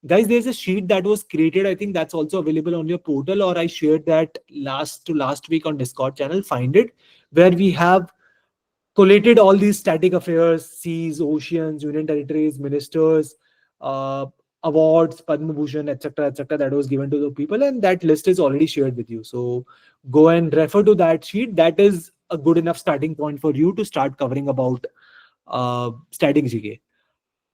guys, there's a sheet that was created. I think that's also available on your portal, or I shared that last week on Discord channel. Find it, where we have collated all these static affairs, seas, oceans, union territories, ministers, awards, Padma Bhushan, etc., etc., that was given to the people, and that list is already shared with you. So go and refer to that sheet. That is a good enough starting point for you to start covering about static GK.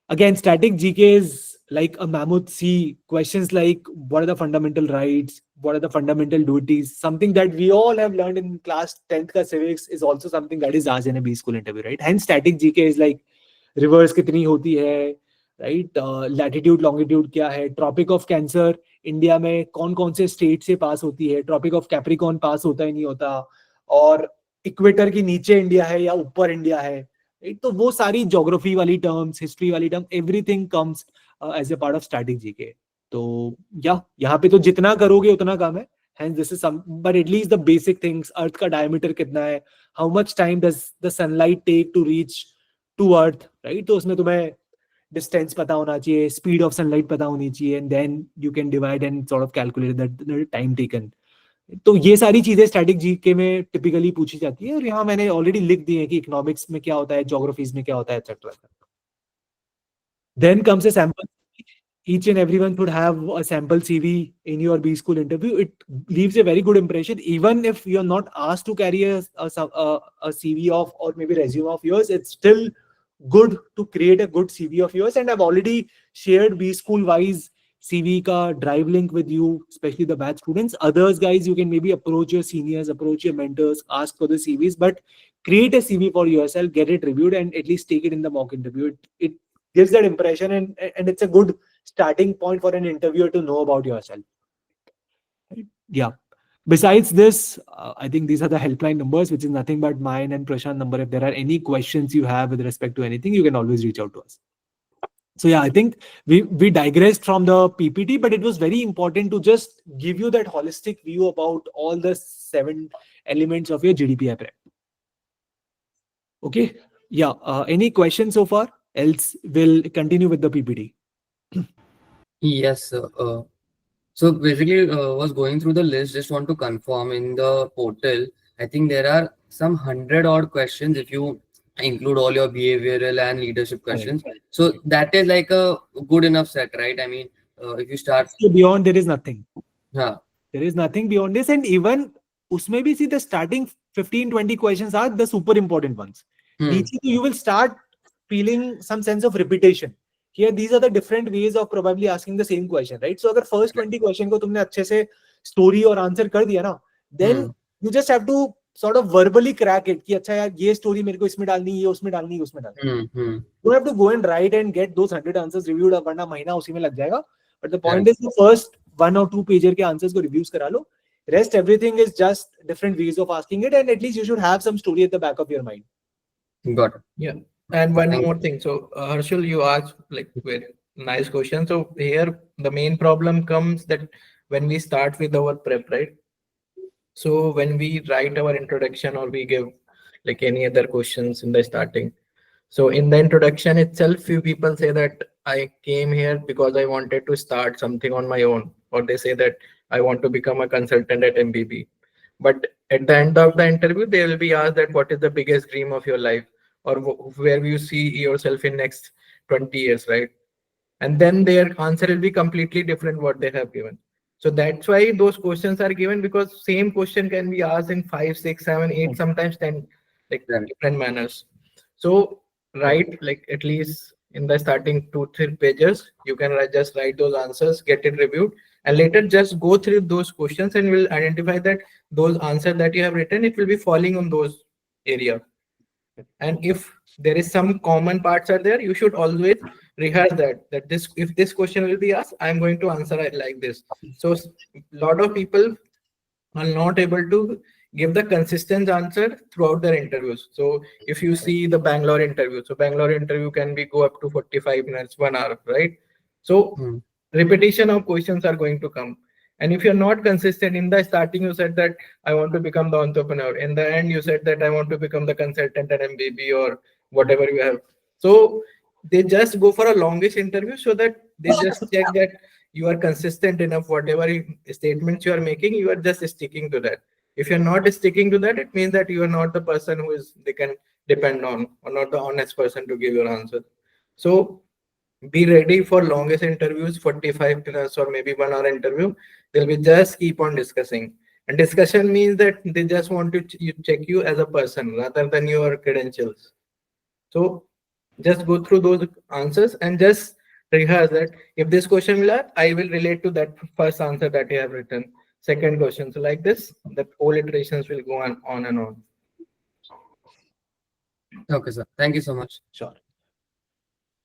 Again, static GK is like a mammoth sea. Questions like what are the fundamental rights, what are the fundamental duties, something that we all have learned in class 10th ka civics is also something that is asked in a B school interview, right? Hence static GK is like rivers kitni hoti hai, right? Latitude, longitude kya hai, tropic of cancer India में कौन कौन से state से पास होती है, tropic of Capricorn पास होता है नहीं होता, और इक्वेटर के नीचे इंडिया है या ऊपर इंडिया है, तो वो सारी ज्योग्राफी वाली टर्म्स, हिस्ट्री वाली term, everything comes as a part of static GK. तो या यहाँ पे तो जितना करोगे उतना कम है. Hence this is some, but at least the basic things, अर्थ का डायमीटर कितना है, how much time does the sunlight take to reach to earth, right? तो उसमें तुम्हें डिस्टेंस पता होना चाहिए, स्पीड ऑफ सनलाइट पता होनी चाहिए, and then you can divide and sort of calculate that time taken. तो ये सारी चीजें स्टैटिक जीके में टिपिकली पूछी जाती है, और यहाँ मैंने ऑलरेडी लिख दी है कि इकोनॉमिक्स में क्या होता है, ज्योग्राफीज में क्या होता है, etcetera. Then comes a sample. Each and everyone should have a sample CV in your B school interview. It leaves a very good impression. Even if you're not asked to carry a CV of, or maybe resume of yours, it's still good to create a good CV of yours. And I've already shared B school wise CV ka drive link with you, especially the batch students. Others, guys, you can maybe approach your seniors, approach your mentors, ask for the CVs, but create a CV for yourself, get it reviewed, and at least take it in the mock interview. It gives that impression, and it's a good starting point for an interviewer to know about yourself. Right? Yeah. Besides this, I think these are the helpline numbers, which is nothing but mine and Prashant number. If there are any questions you have with respect to anything, you can always reach out to us. So yeah, I think we digressed from the PPT, but it was very important to just give you that holistic view about all the 7 elements of your GDPI prep. Okay. Yeah. Any questions so far? Else we'll continue with the PPT. Yes, sir. So basically, was going through the list. Just want to confirm in the portal. I think there are some 100 odd questions if you include all your behavioral and leadership questions. So that is like a good enough set, right? I mean, if you start, So beyond there is nothing. yeah, There is nothing beyond this, and even usme bhi see the starting 15-20 questions are the super important ones. Niche you will start feeling some sense of repetition. Here these are the different ways of probably asking the same question, right? So अगर first 20 question को तुमने अच्छे से story और answer कर दिया ना, then you just have to sort of verbally crack it कि अच्छा यार ये story मेरे को इसमें डालनी है, ये उसमें डालनी है, उसमें डालनी है. You don't have to go and write and get those 100 answers reviewed, वरना महीना उसी में लग जाएगा. But the point is the first 1 or 2 pager के answers को reviews करा लो. Rest everything is just different ways of asking it, and at least you should have some story at the back of your mind. got it. Yeah. And one Thank more thing. So, Harshul, you asked like very nice question. So here the main problem comes that when we start with our prep, right? So when we write our introduction or we give like any other questions in the starting. So in the introduction itself, few people say that I came here because I wanted to start something on my own, or they say that I want to become a consultant at MBB. But at the end of the interview, they will be asked that what is the biggest dream of your life, or where you see yourself in next 20 years, right? And then their answer will be completely different what they have given. So that's why those questions are given, because same question can be asked in 5, 6, 7, 8, sometimes 10, like Right. different manners. So write like at least in the starting 2-3 pages, you can just write those answers, get it reviewed, and later just go through those questions and will identify that those answers that you have written, it will be falling on those area. And if there is some common parts are there, you should always rehearse that this, if this question will be asked, I'm going to answer it like this. So a lot of people are not able to give the consistent answer throughout their interviews. So if you see the Bangalore interview, so Bangalore interview can be go up to 45 minutes, 1 hour, right? So repetition of questions are going to come. And if you're not consistent, in the starting you said that I want to become the entrepreneur, in the end you said that I want to become the consultant at MBB or whatever you have. So they just go for a longish interview so that they just check that you are consistent enough, whatever statements you are making, you are just sticking to that. If you're not sticking to that, it means that you are not the person who is they can depend on, or not the honest person to give your answer. So be ready for longest interviews, 45 minutes or maybe 1 hour interview. They'll be just keep on discussing. And discussion means that they just want to check you as a person rather than your credentials. So just go through those answers and just rehearse that if this question will ask, I will relate to that first answer that you have written. Second question. So like this, that all iterations will go on and on. Okay, sir. Thank you so much. Sure.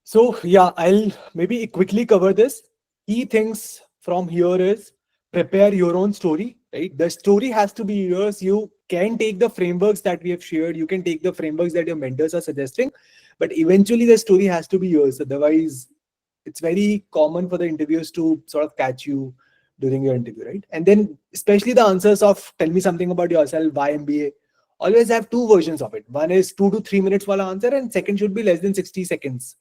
So yeah, I'll maybe quickly cover this. Key things from here is prepare your own story, right? The story has to be yours. You can take the frameworks that we have shared. You can take the frameworks that your mentors are suggesting, but eventually the story has to be yours. Otherwise, it's very common for the interviewers to sort of catch you during your interview, right? And then especially the answers of tell me something about yourself, why MBA, always have 2 versions of it. One is 2 to 3 minutes wala answer, and second should be less than 60 seconds.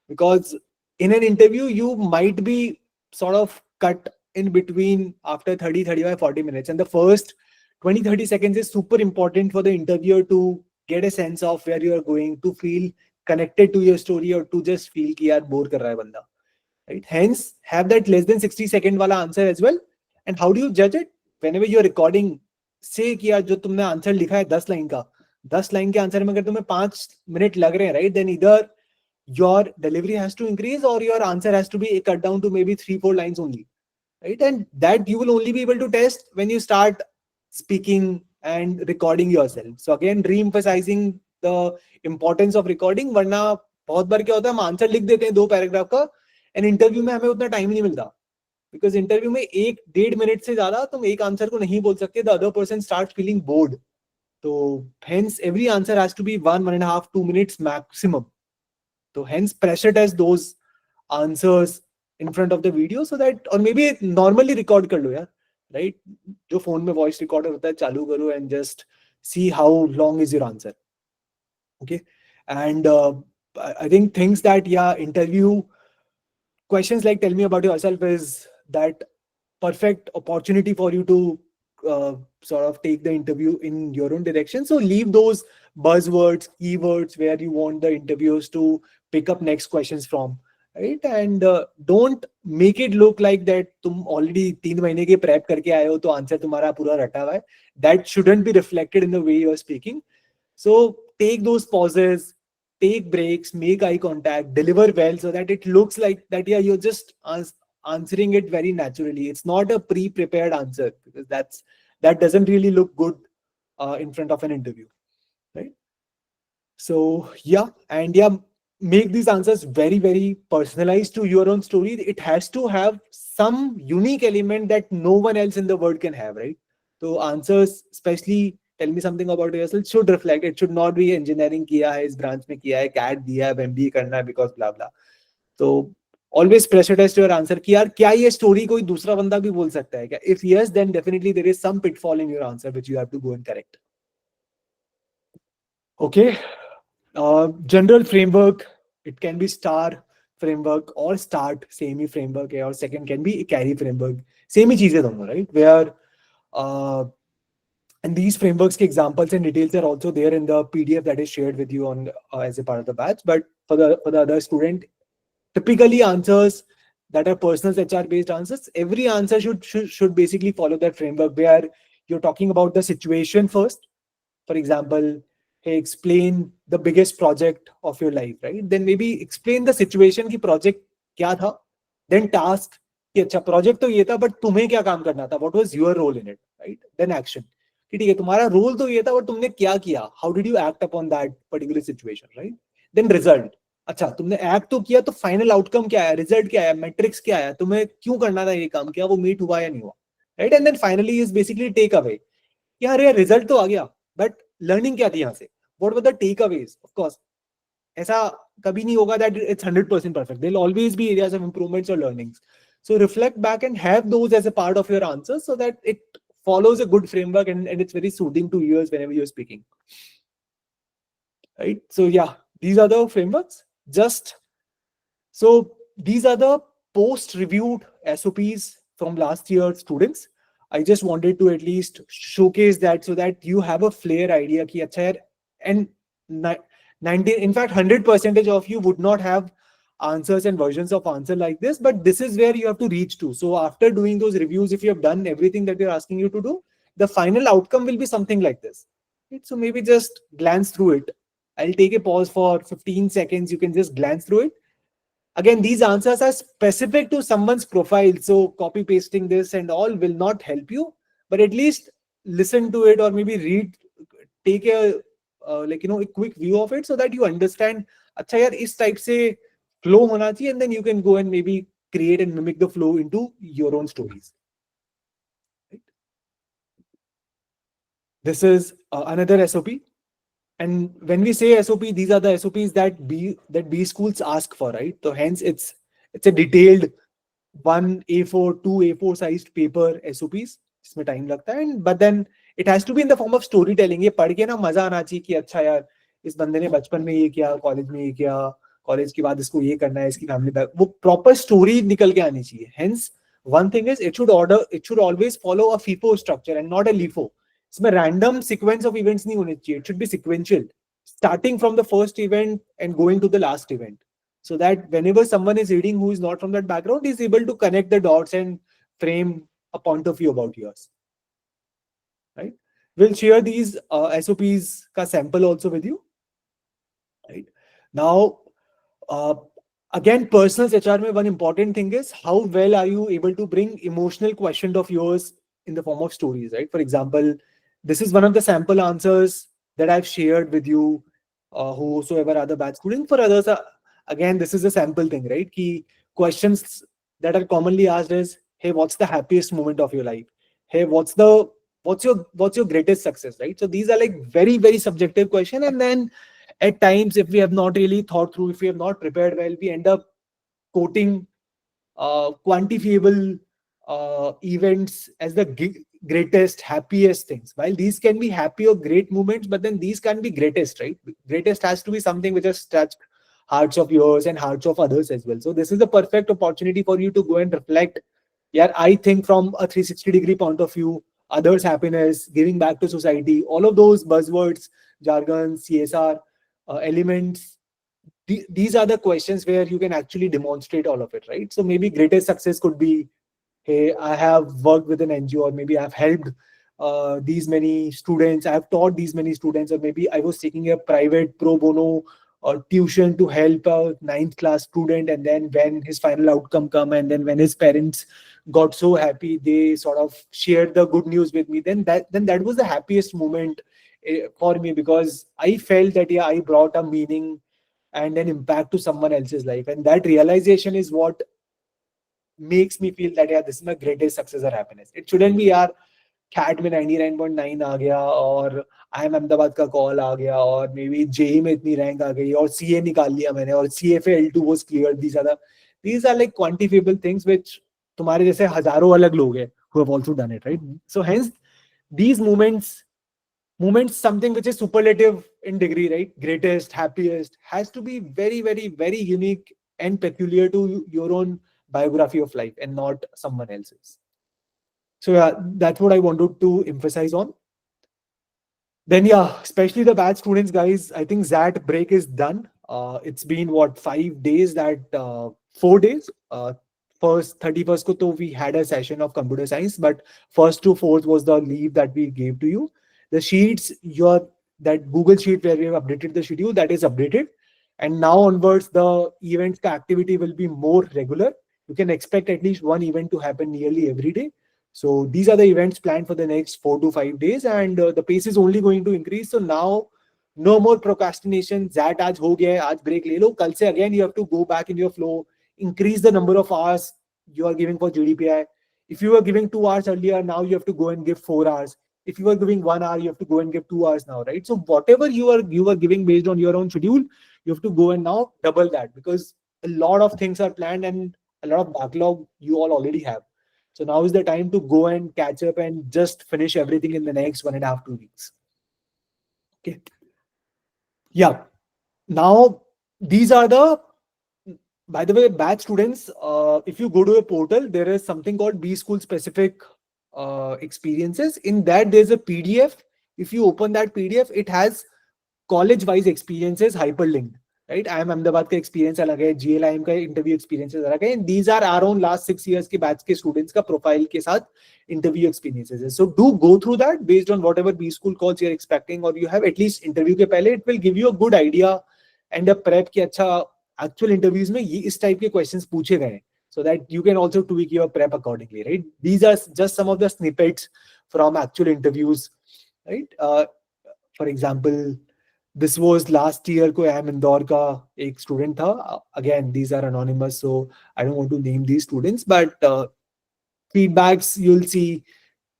Because in an interview, you might be sort of cut in between after 30, 35, 40 minutes. And the first 20, 30 seconds is super important for the interviewer to get a sense of where you are going, to feel connected to your story, or to just feel कि यार bore कर रहा है बंदा. Right? Hence, have that less than 60 second wala answer as well. And how do you judge it? Whenever you're recording, say कि यार जो तुमने आंसर लिखा है 10 लाइन का, 10 लाइन के आंसर में अगर तुम्हें 5 मिनट लग रहे हैं, right? Then either your delivery has to increase or your answer has to be cut down to maybe 3-4 lines only, right? And that you will only be able to test when you start speaking and recording yourself. So again, re-emphasizing the importance of recording. वरना बहुत बार क्या होता है, हम answer लिख देते हैं 2 paragraph का, एंड इंटरव्यू में हमें उतना टाइम नहीं मिलता, बिकॉज इंटरव्यू में 1-1.5 मिनट से ज्यादा तुम एक आंसर को नहीं बोल सकते. The other person start feeling board. तो hence every answer has to be 1.5-2 minutes maximum. So hence pressure test those answers in front of the video, so that, or maybe normally record kar lo yaar, right? Jo phone mein voice recorder hota hai, chalu karo and just see how long is your answer. Okay. And I think things that, yeah, interview questions like tell me about yourself is that perfect opportunity for you to sort of take the interview in your own direction. So leave those buzzwords, keywords where you want the interviewers to pick up next questions from, right? And don't make it look like that तुम already 3 महीने के prep करके आए हो तो answer तुम्हारा पूरा रटा हुआ है. That shouldn't be reflected in the way you are speaking. So take those pauses, take breaks, make eye contact, deliver well, so that it looks like that, yeah, you're just answering it very naturally. It's not a pre-prepared answer, because that doesn't really look good in front of an interview, right? So yeah, and yeah, make these answers very, very personalized to your own story. It has to have some unique element that no one else in the world can have, right? So answers, especially tell me something about yourself, should reflect. It should not be engineering किया है, इस branch में किया है, CAT दिया है, MBA करना है because blah blah. So always pressure test your answer कि यार क्या ये story कोई दूसरा बंदा भी बोल सकता है क्या? If yes, then definitely there is some pitfall in your answer which you have to go and correct. Okay. General framework, it can be STAR framework or START, same he framework है, or second can be carry framework. Same ही चीजें दोनों, right? Where and these frameworks के examples and details are also there in the PDF that is shared with you on as a part of the batch. But for the other student, typically answers that are personal HR based answers, every answer should basically follow that framework, where you're talking about the situation first. For example, hey, explain the biggest project of your life, right? Then maybe explain the situation ki project kya tha, then task कि अच्छा project तो ये था, but तुम्हें क्या काम करना था, what was your role in it, right? Then action कि ठीक है तुम्हारा role तो ये था, but तुमने क्या किया, how did you act upon that particular situation, right? Then result, अच्छा तुमने act तो किया, तो final outcome क्या है, result क्या है, metrics क्या है, तुम्हें क्यों करना था ये काम, क्या वो meet हुआ या नहीं हुआ, right? And then finally is basically take away कि यार ये result तो आ गया, but learning क्या थी यहाँ से, what were the takeaways? Of course, ऐसा कभी नहीं होगा that it's 100% perfect. There'll always be areas of improvements or learnings. So reflect back and have those as a part of your answer, so that it follows a good framework and it's very soothing to ears whenever you're speaking. Right? So yeah, these are the frameworks. So these are the post-reviewed SOPs from last year's students. I just wanted to at least showcase that, so that you have a flair idea ki acha yaar, and 90, in fact 100% of you would not have answers and versions of answer like this, but this is where you have to reach to. So after doing those reviews, if you have done everything that they're asking you to do, the final outcome will be something like this, right? So maybe just glance through it. I'll take a pause for 15 seconds. You can just glance through it. Again, these answers are specific to someone's profile, so copy pasting this and all will not help you, but at least listen to it, or maybe read, take a a quick view of it, so that you understand अच्छा यार इस type से flow होना चाहिए, and then you can go and maybe create and mimic the flow into your own stories. Right? This is another SOP. And when we say SOP, these are the SOPs that B schools ask for, right? So hence it's a detailed 1 A4, 2 A4 sized paper SOPs. इसमें time लगता है, but then it has to be in the form of storytelling. ये पढ़ के ना मजा आना चाहिए कि अच्छा यार इस बंदे ने बचपन में ये किया, कॉलेज में ये किया, कॉलेज के बाद इसको ये करना है, इसकी फैमिली बैक, वो प्रॉपर स्टोरी निकल के आनी चाहिए. Hence one thing is it should always follow a FIFO structure and not a LIFO. इसमें random sequence of events नहीं होने चाहिए. It should be sequential, starting from the first event and going to the last event, so that whenever someone is reading who is not from that background is able to connect the dots and frame a point of view about yours. Right? We'll share these SOPs ka sample also with you. Right? Now, again, personal HR mein one important thing is how well are you able to bring emotional question of yours in the form of stories, right? For example, this is one of the sample answers that I've shared with you, whosoever are the batch students. For others, again, this is a sample thing, right? Key questions that are commonly asked is, hey, what's the happiest moment of your life? Hey, what's your greatest success, right? So these are like very, very subjective question. And then at times, if we have not really thought through, if we have not prepared well, we end up quoting quantifiable events as the greatest, happiest things. While these can be happy or great moments, but then these can be greatest, right? Greatest has to be something which has touched hearts of yours and hearts of others as well. So this is the perfect opportunity for you to go and reflect. Yeah, I think from a 360-degree point of view, others' happiness, giving back to society, all of those buzzwords, jargon, CSR elements. These are the questions where you can actually demonstrate all of it, right? So maybe greatest success could be, hey, I have worked with an NGO, or maybe I've helped these many students, I've taught these many students, or maybe I was taking a private pro bono or tuition to help a ninth class student, and then when his final outcome come, and then when his parents got so happy, they sort of shared the good news with me, then that was the happiest moment for me, because I felt that, yeah, I brought a meaning and an impact to someone else's life, and that realization is what makes me feel that, yeah, this is my greatest success or happiness. It shouldn't be, यार CAT में 99.9 आ गया, और IIM Ahmedabad का call आ गया, और maybe JEE में इतनी rank आ गई, और CA निकाल लिया मैंने, और CFA L2 was cleared. These are like quantifiable things which तुम्हारे जैसे हजारों अलग लोग हैं who have also done it, right? So hence these moments, something which is superlative in degree, right? Greatest, happiest, has to be very, very, very unique and peculiar to your own biography of life and not someone else's. So yeah, that's what I wanted to emphasize on. Then yeah, especially the bad students, guys, I think that break is done. It's been what, 5 days, 4 days. First 31st ko to we had a session of computer science, but first to fourth was the leave that we gave to you. The sheets, that Google sheet where we have updated the schedule, that is updated. And now onwards, the events activity will be more regular. You can expect at least one event to happen nearly every day. So these are the events planned for the next 4 to 5 days, and the pace is only going to increase. So now, no more procrastination. That आज हो गया है, आज break ले लो. कल से again you have to go back in your flow. Increase the number of hours you are giving for GDPI. If you were giving 2 hours earlier, now you have to go and give 4 hours. If you were giving 1 hour, you have to go and give 2 hours now, right? So whatever you are giving based on your own schedule, you have to go and now double that, because a lot of things are planned and a lot of backlog you all already have. So now is the time to go and catch up and just finish everything in the next 1.5 to 2 weeks. Okay. Yeah. Now these are the, by the way, batch students, if you go to a portal, there is something called B School specific experiences. In that, there's a PDF. If you open that PDF, it has college-wise experiences hyperlinked, right? IIM Ahmedabad का experience अलग है, GLIM का interview experiences अलग है, and these are our own last 6 years के batch के students का profile के साथ interview experiences है. So do go through that based on whatever B School calls you're expecting, or you have at least interview के पहले. It will give you a good idea and a prep कि अच्छा actual interviews में ये इस type के questions पूछे गए हैं, so that you can also tweak your prep accordingly, right? These are just some of the snippets from actual interviews, right? For example, this was last year को IIM Indore का एक student था. Again, these are anonymous, so I don't want to name these students, but feedbacks you'll see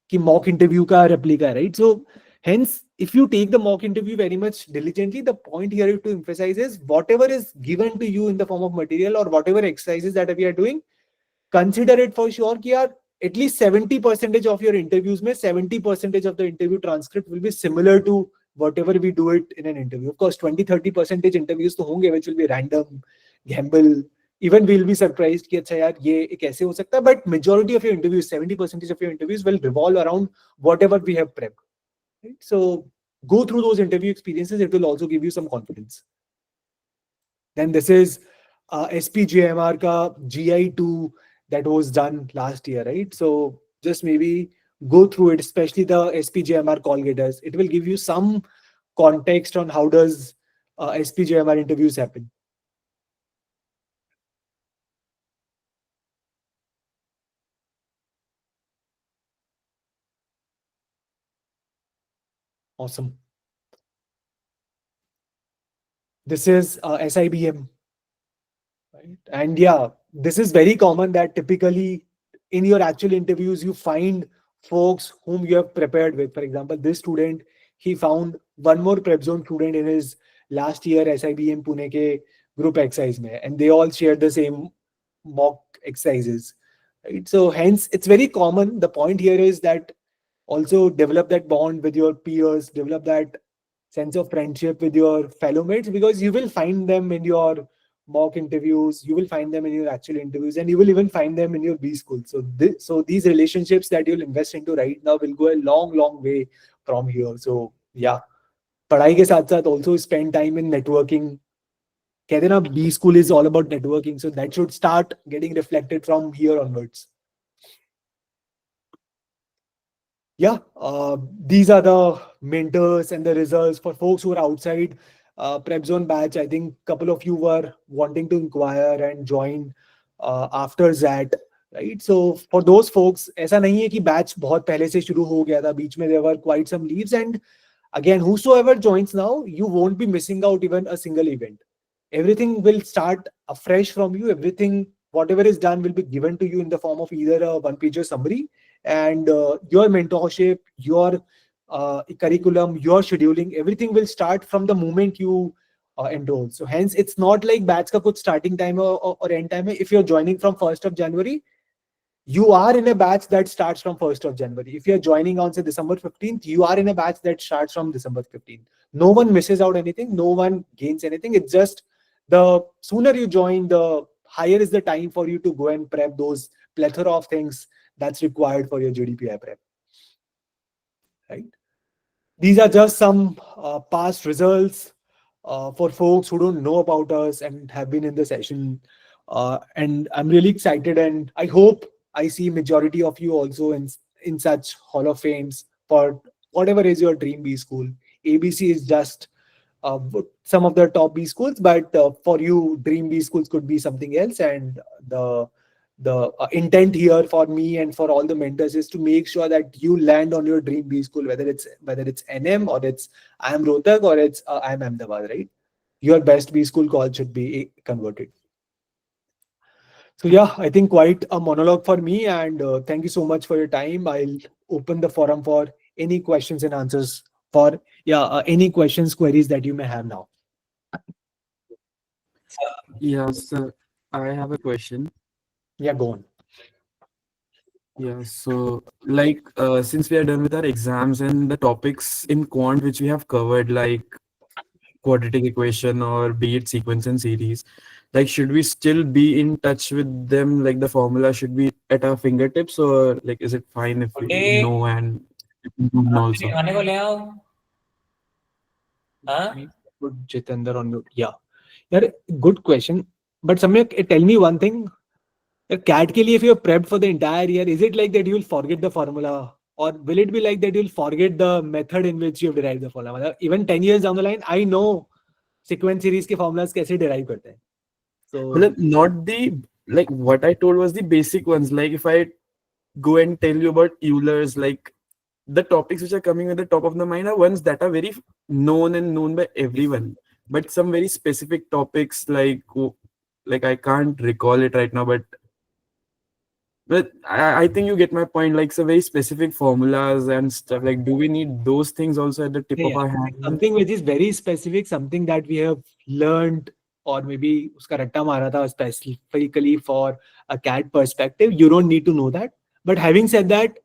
कि mock interview का replica, right? So hence, if you take the mock interview very much diligently, the point here to emphasize is whatever is given to you in the form of material or whatever exercises that we are doing, consider it for sure कि यार at least 70% of your interviews में 70% of the interview transcript will be similar to whatever we do it in an interview. Of course, 20-30% interviews तो होंगे which will be random, gamble. Even we'll be surprised कि अच्छा यार ये कैसे हो सकता है. But majority of your interviews, 70% of your interviews will revolve around whatever we have prepped. Right? So go through those interview experiences. It will also give you some confidence. Then this is SPJMR ka GI2 that was done last year, right? So just maybe go through it, especially the SPJMR call getters. It will give you some context on how does SPJMR interviews happen. Awesome. This is SIBM. Right? And yeah, this is very common that typically in your actual interviews, you find folks whom you have prepared with. For example, this student, he found one more PrepZone student in his last year SIBM Pune ke group exercise mein, and they all shared the same mock exercises, right? So hence it's very common. The point here is that also develop that bond with your peers, develop that sense of friendship with your fellow mates, because you will find them in your mock interviews, you will find them in your actual interviews, and you will even find them in your B school. So these relationships that you'll invest into right now will go a long way from here. So yeah, पढ़ाई के साथ साथ also spend time in networking. कहते हैं ना, B school is all about networking, so that should start getting reflected from here onwards. Yeah, these are the mentors and the results for folks who are outside PrepZone batch. I think a couple of you were wanting to inquire and join after that, right? So for those folks, ऐसा नहीं है कि batch बहुत पहले से शुरू हो गया था, बीच में there were quite some leaves, and again, whosoever joins now, you won't be missing out even a single event. Everything will start afresh from you. Everything, whatever is done, will be given to you in the form of either a one-pager summary, and your mentorship, your curriculum, your scheduling, everything will start from the moment you enroll. So hence, it's not like batch ka kuch starting time or end time hai. If you're joining from 1st of January, you are in a batch that starts from 1st of January. If you're joining on say December 15th, you are in a batch that starts from December 15th. No one misses out anything, no one gains anything. It's just the sooner you join, the higher is the time for you to go and prep those plethora of things that's required for your GDPI prep, right? These are just some past results for folks who don't know about us and have been in the session. And I'm really excited, and I hope I see majority of you also in such Hall of Fames for whatever is your dream B school. ABC is just some of the top B schools, but for you, dream B schools could be something else. And the intent here for me and for all the mentors is to make sure that you land on your dream B school, whether it's NM or it's IIM Rohtak or it's IIM Ahmedabad, right? Your best B school call should be converted. So yeah, I think quite a monologue for me, and thank you so much for your time. I'll open the forum for any questions and answers for any questions, queries that you may have now. Yes, I have a question. Yeah, go on. Yeah, so since we are done with our exams and the topics in quant which we have covered, like quadratic equation or be it sequence and series, like should we still be in touch with them? Like the formula should be at our fingertips, or like is it fine if we Okay. know and also? खाने को ले आओ. हाँ? Put Jitendra on mute. Yeah. Yeah, good question. But Samyak, tell me one thing. CAT के लिए, if you're prepped for the entire year, is it like that you'll forget the formula? Or will it be like that you'll forget the method in which you've derived the formula? Even 10 years down the line, I know sequence series के formulas कैसे derive करते हैं. So Well, not the, like what I told was the basic ones. Like if I go and tell you about Euler's, like the topics which are coming at the top of the mind are ones that are very known by everyone. But some very specific topics, like I can't recall it right now, but I think you get my point. Like some very specific formulas and stuff. Like, do we need those things also at the tip of our hand? something which is very specific, something that we have learned, or maybe uska ratta mara tha specifically for a CAT perspective, you don't need to know that. But having said that,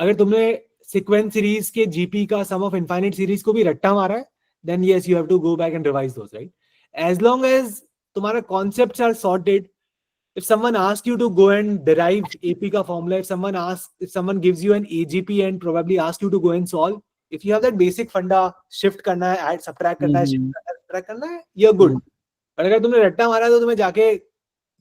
अगर तुमने sequence series के GP का sum of infinite series को भी रट्टा मारा है, then yes, you have to go back and revise those, right? As long as तुम्हारा concepts are sorted, if someone asks you to go and derive AP ka formula, if someone gives you an AGP and probably asks you to go and solve, if you have that basic funda, shift करना है, add, subtract करना है, shift करना है, subtract करना है, you're good. But अगर तुमने रट्टा मारा है तो तुम्हें जाके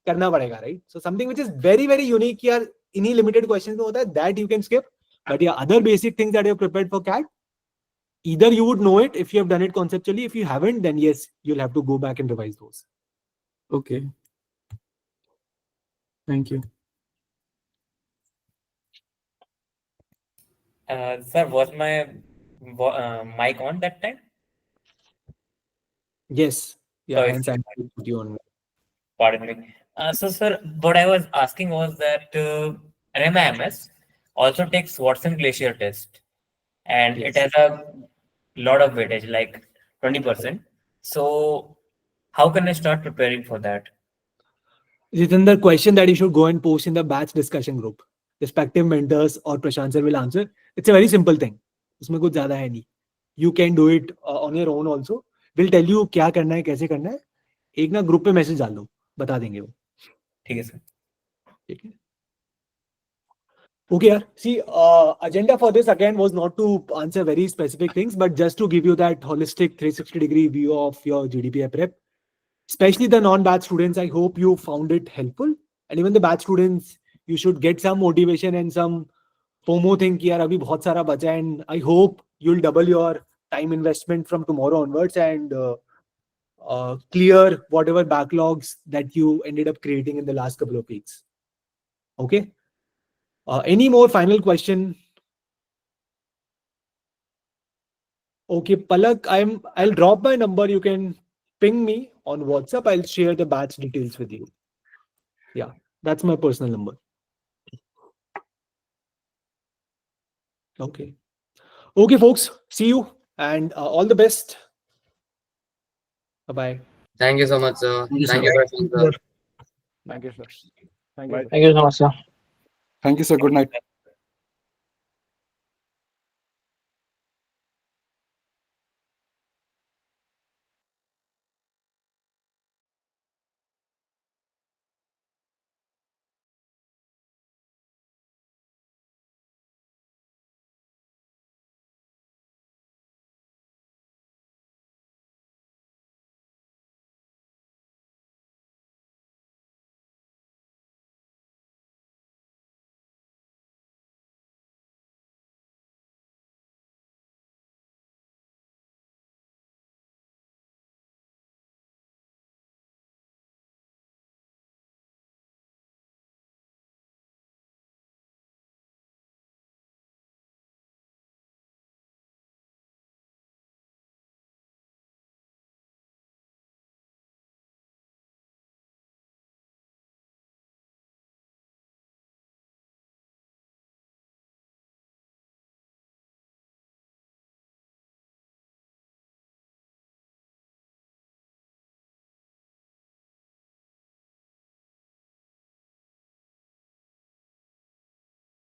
करना पड़ेगा, right? So something which is very very unique यार इन्हीं limited questions में होता है, that you can skip. But yeah, other basic things that you have prepared for CAT, either you would know it if you have done it conceptually. If you haven't, then yes, you'll have to go back and revise those. Okay. Thank you. Sir, was my mic on that time? Yes. Yeah, So hence I'm put you on. pardon me. So, sir, what I was asking was that REMAMS also takes Watson Glacier test, and it has a lot of weightage, like 20%. So, how can I start preparing for that? Jitendra, question that you should go and post in the batch discussion group. Respective mentors or Prashant sir will answer. It's a very simple thing. उसमें कुछ ज़्यादा है नहीं. You can do it on your own also. We'll tell you क्या करना है, कैसे करना है. एक ना ग्रुप पे मैसेज डाल दो, बता देंगे वो. ठीक है सर. ठीक है. Okay, yaar. See, agenda for this again was not to answer very specific things, but just to give you that holistic 360-degree view of your GDPI prep. Especially the non-batch students, I hope you found it helpful. And even the batch students, you should get some motivation and some FOMO thing कि यार अभी बहुत सारा बचा है, and I hope you'll double your time investment from tomorrow onwards and clear whatever backlogs that you ended up creating in the last couple of weeks. Okay. Any more final question? Okay, Palak, I'll drop my number. You can ping me on WhatsApp. I'll share the batch details with you. Yeah, that's my personal number. Okay. Okay, folks. See you and all the best. Bye-bye. Thank you so much, sir. Thank you, Thank sir. you, Prashant, sir. Thank you, sir. Thank you. Thank you so much, sir. Thank you, sir. Good night.